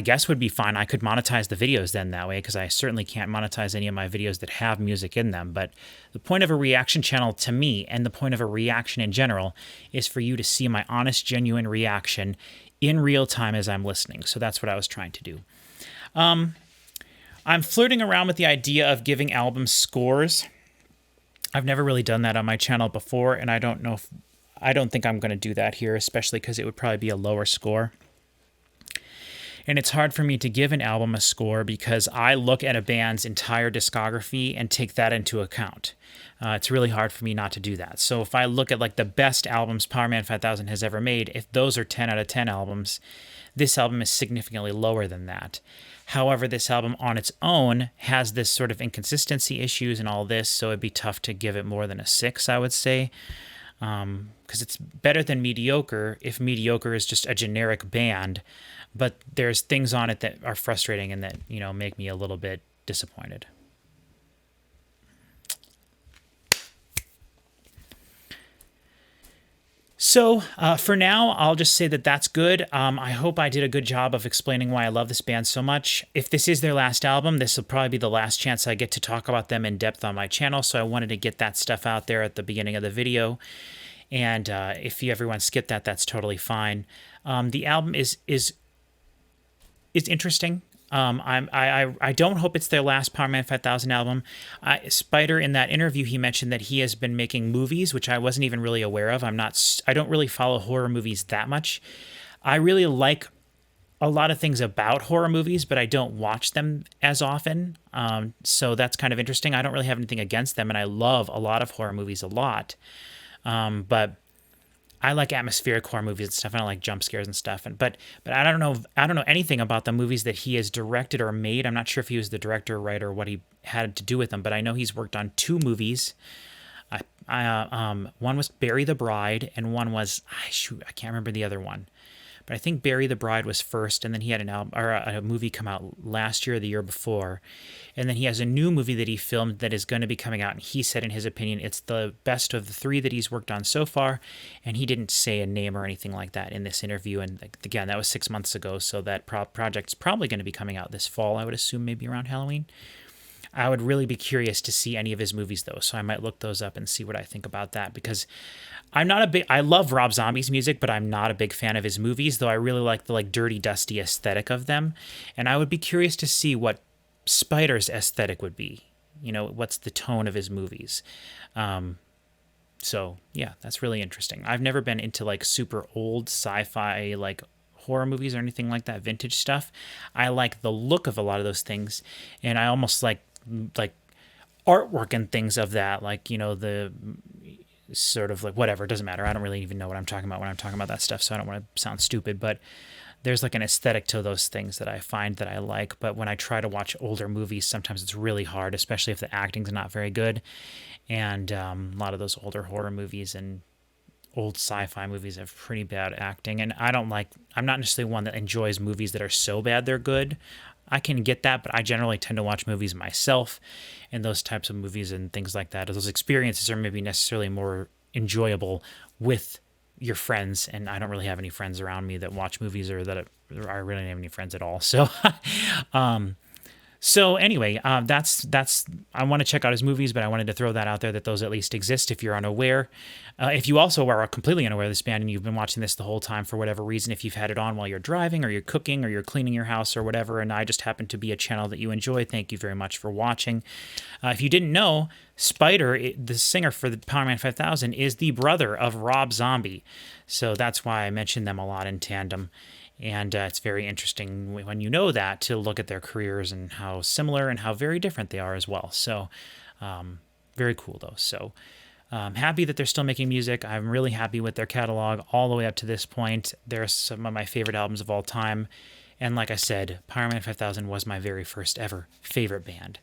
guess would be fine. I could monetize the videos then that way, because I certainly can't monetize any of my videos that have music in them. But the point of a reaction channel to me, and the point of a reaction in general, is for you to see my honest, genuine reaction in real time as I'm listening. So that's what I was trying to do. I'm flirting around with the idea of giving albums scores. I've never really done that on my channel before, and I don't know if I don't think I'm going to do that here, especially because it would probably be a lower score. And it's hard for me to give an album a score because I look at a band's entire discography and take that into account. It's really hard for me not to do that. So if I look at like the best albums Powerman 5000 has ever made, if those are 10 out of 10 albums, this album is significantly lower than that. However, this album on its own has this sort of inconsistency issues and all this, so it'd be tough to give it more than a 6, I would say. Because it's better than mediocre if mediocre is just a generic band, but there's things on it that are frustrating and that, you know, make me a little bit disappointed. So for now, I'll just say that that's good. I hope I did a good job of explaining why I love this band so much. If this is their last album, this will probably be the last chance I get to talk about them in depth on my channel, so I wanted to get that stuff out there at the beginning of the video. And if everyone skipped that, that's totally fine. The album is interesting. I don't hope it's their last Powerman 5000 album. Spider, in that interview, he mentioned that he has been making movies, which I wasn't even really aware of. I don't really follow horror movies that much. I really like a lot of things about horror movies, but I don't watch them as often. So that's kind of interesting. I don't really have anything against them, and I love a lot of horror movies a lot. But I like atmospheric horror movies and stuff. I don't like jump scares and stuff. But I don't know anything about the movies that he has directed or made. I'm not sure if he was the director or writer or what he had to do with them. But I know he's worked on 2 movies. One was Bury the Bride, and one was I can't remember the other one. But I think Bury the Bride was first, and then he had an album or a movie come out last year or the year before. And then he has a new movie that he filmed that is going to be coming out, and he said in his opinion it's the best of the 3 that he's worked on so far, and he didn't say a name or anything like that in this interview. And again, that was 6 months ago, so that project's probably going to be coming out this fall, I would assume, maybe around Halloween. I would really be curious to see any of his movies, though, so I might look those up and see what I think about that, because I love Rob Zombie's music, but I'm not a big fan of his movies, though I really like the dirty, dusty aesthetic of them, and I would be curious to see what Spider's aesthetic would be. You know, what's the tone of his movies? So, yeah, that's really interesting. I've never been into, super old sci-fi, horror movies or anything like that, vintage stuff. I like the look of a lot of those things, and I almost like artwork and things of that, the sort of whatever, it doesn't matter. I don't really even know what I'm talking about when I'm talking about that stuff, so I don't want to sound stupid, but there's an aesthetic to those things that I find that I like. But when I try to watch older movies, sometimes it's really hard, especially if the acting's not very good. And a lot of those older horror movies and old sci-fi movies have pretty bad acting, and I'm not necessarily one that enjoys movies that are so bad they're good. I can get that, but I generally tend to watch movies myself, and those types of movies and things like that, those experiences are maybe necessarily more enjoyable with your friends, and I don't really have any friends around me that watch movies, or that I really don't have any friends at all. So So anyway, that's I want to check out his movies, but I wanted to throw that out there, that those at least exist if you're unaware. If you also are completely unaware of this band and you've been watching this the whole time for whatever reason, if you've had it on while you're driving or you're cooking or you're cleaning your house or whatever, and I just happen to be a channel that you enjoy, thank you very much for watching. If you didn't know, Spider, the singer for the Powerman 5000, is the brother of Rob Zombie. So that's why I mention them a lot in tandem. And it's very interesting when you know that, to look at their careers and how similar and how very different they are as well. So very cool, though. So I'm happy that they're still making music. I'm really happy with their catalog all the way up to this point. They're some of my favorite albums of all time. And like I said, Powerman 5000 was my very first ever favorite band.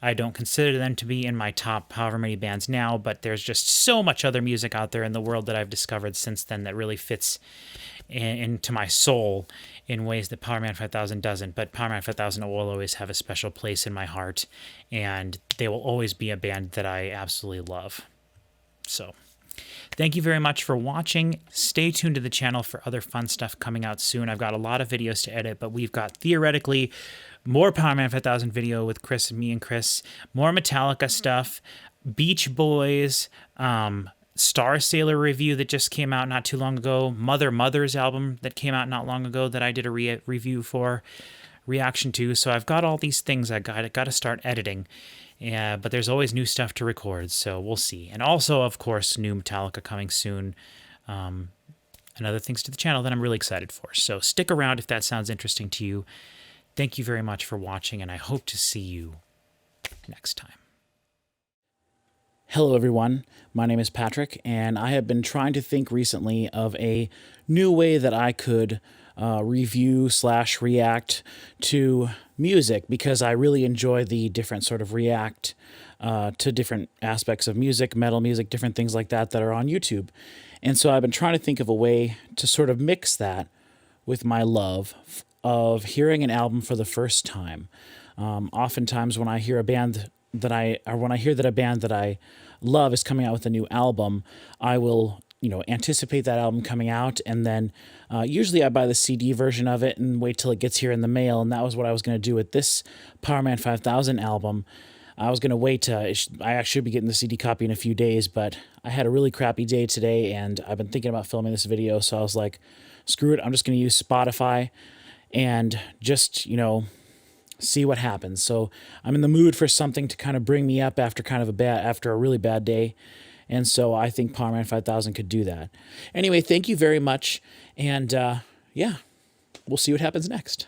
I don't consider them to be in my top however many bands now, but there's just so much other music out there in the world that I've discovered since then that really fits into my soul in ways that Powerman 5000 doesn't. But Powerman 5000 will always have a special place in my heart, and they will always be a band that I absolutely love. So thank you very much for watching. Stay tuned to the channel for other fun stuff coming out soon. I've got a lot of videos to edit, but we've got theoretically more Powerman 5000 video with Chris and me and Chris, more Metallica stuff, Beach Boys, Star Sailor review that just came out not too long ago, Mother's album that came out not long ago that I did a review for, reaction to. So I've got all these things I got to start editing. Yeah, but there's always new stuff to record, so we'll see. And also, of course, new Metallica coming soon. and other things to the channel that I'm really excited for. So stick around if that sounds interesting to you. Thank you very much for watching, and I hope to see you next time. Hello, everyone. My name is Patrick, and I have been trying to think recently of a new way that I could review/react to music, because I really enjoy the different sort of react to different aspects of music, metal music, different things like that are on YouTube. And so I've been trying to think of a way to sort of mix that with my love of hearing an album for the first time. Oftentimes when I hear a band that when I hear that a band that I love is coming out with a new album, I will, anticipate that album coming out, and then usually I buy the CD version of it and wait till it gets here in the mail. And that was what I was going to do with this Powerman 5000 album. I was going to wait. I actually should be getting the CD copy in a few days, but I had a really crappy day today, and I've been thinking about filming this video, so I was like, screw it, I'm just going to use Spotify and just, see what happens. So I'm in the mood for something to kind of bring me up after a really bad day. And so I think Powerman 5000 could do that. Anyway, thank you very much. And yeah, we'll see what happens next.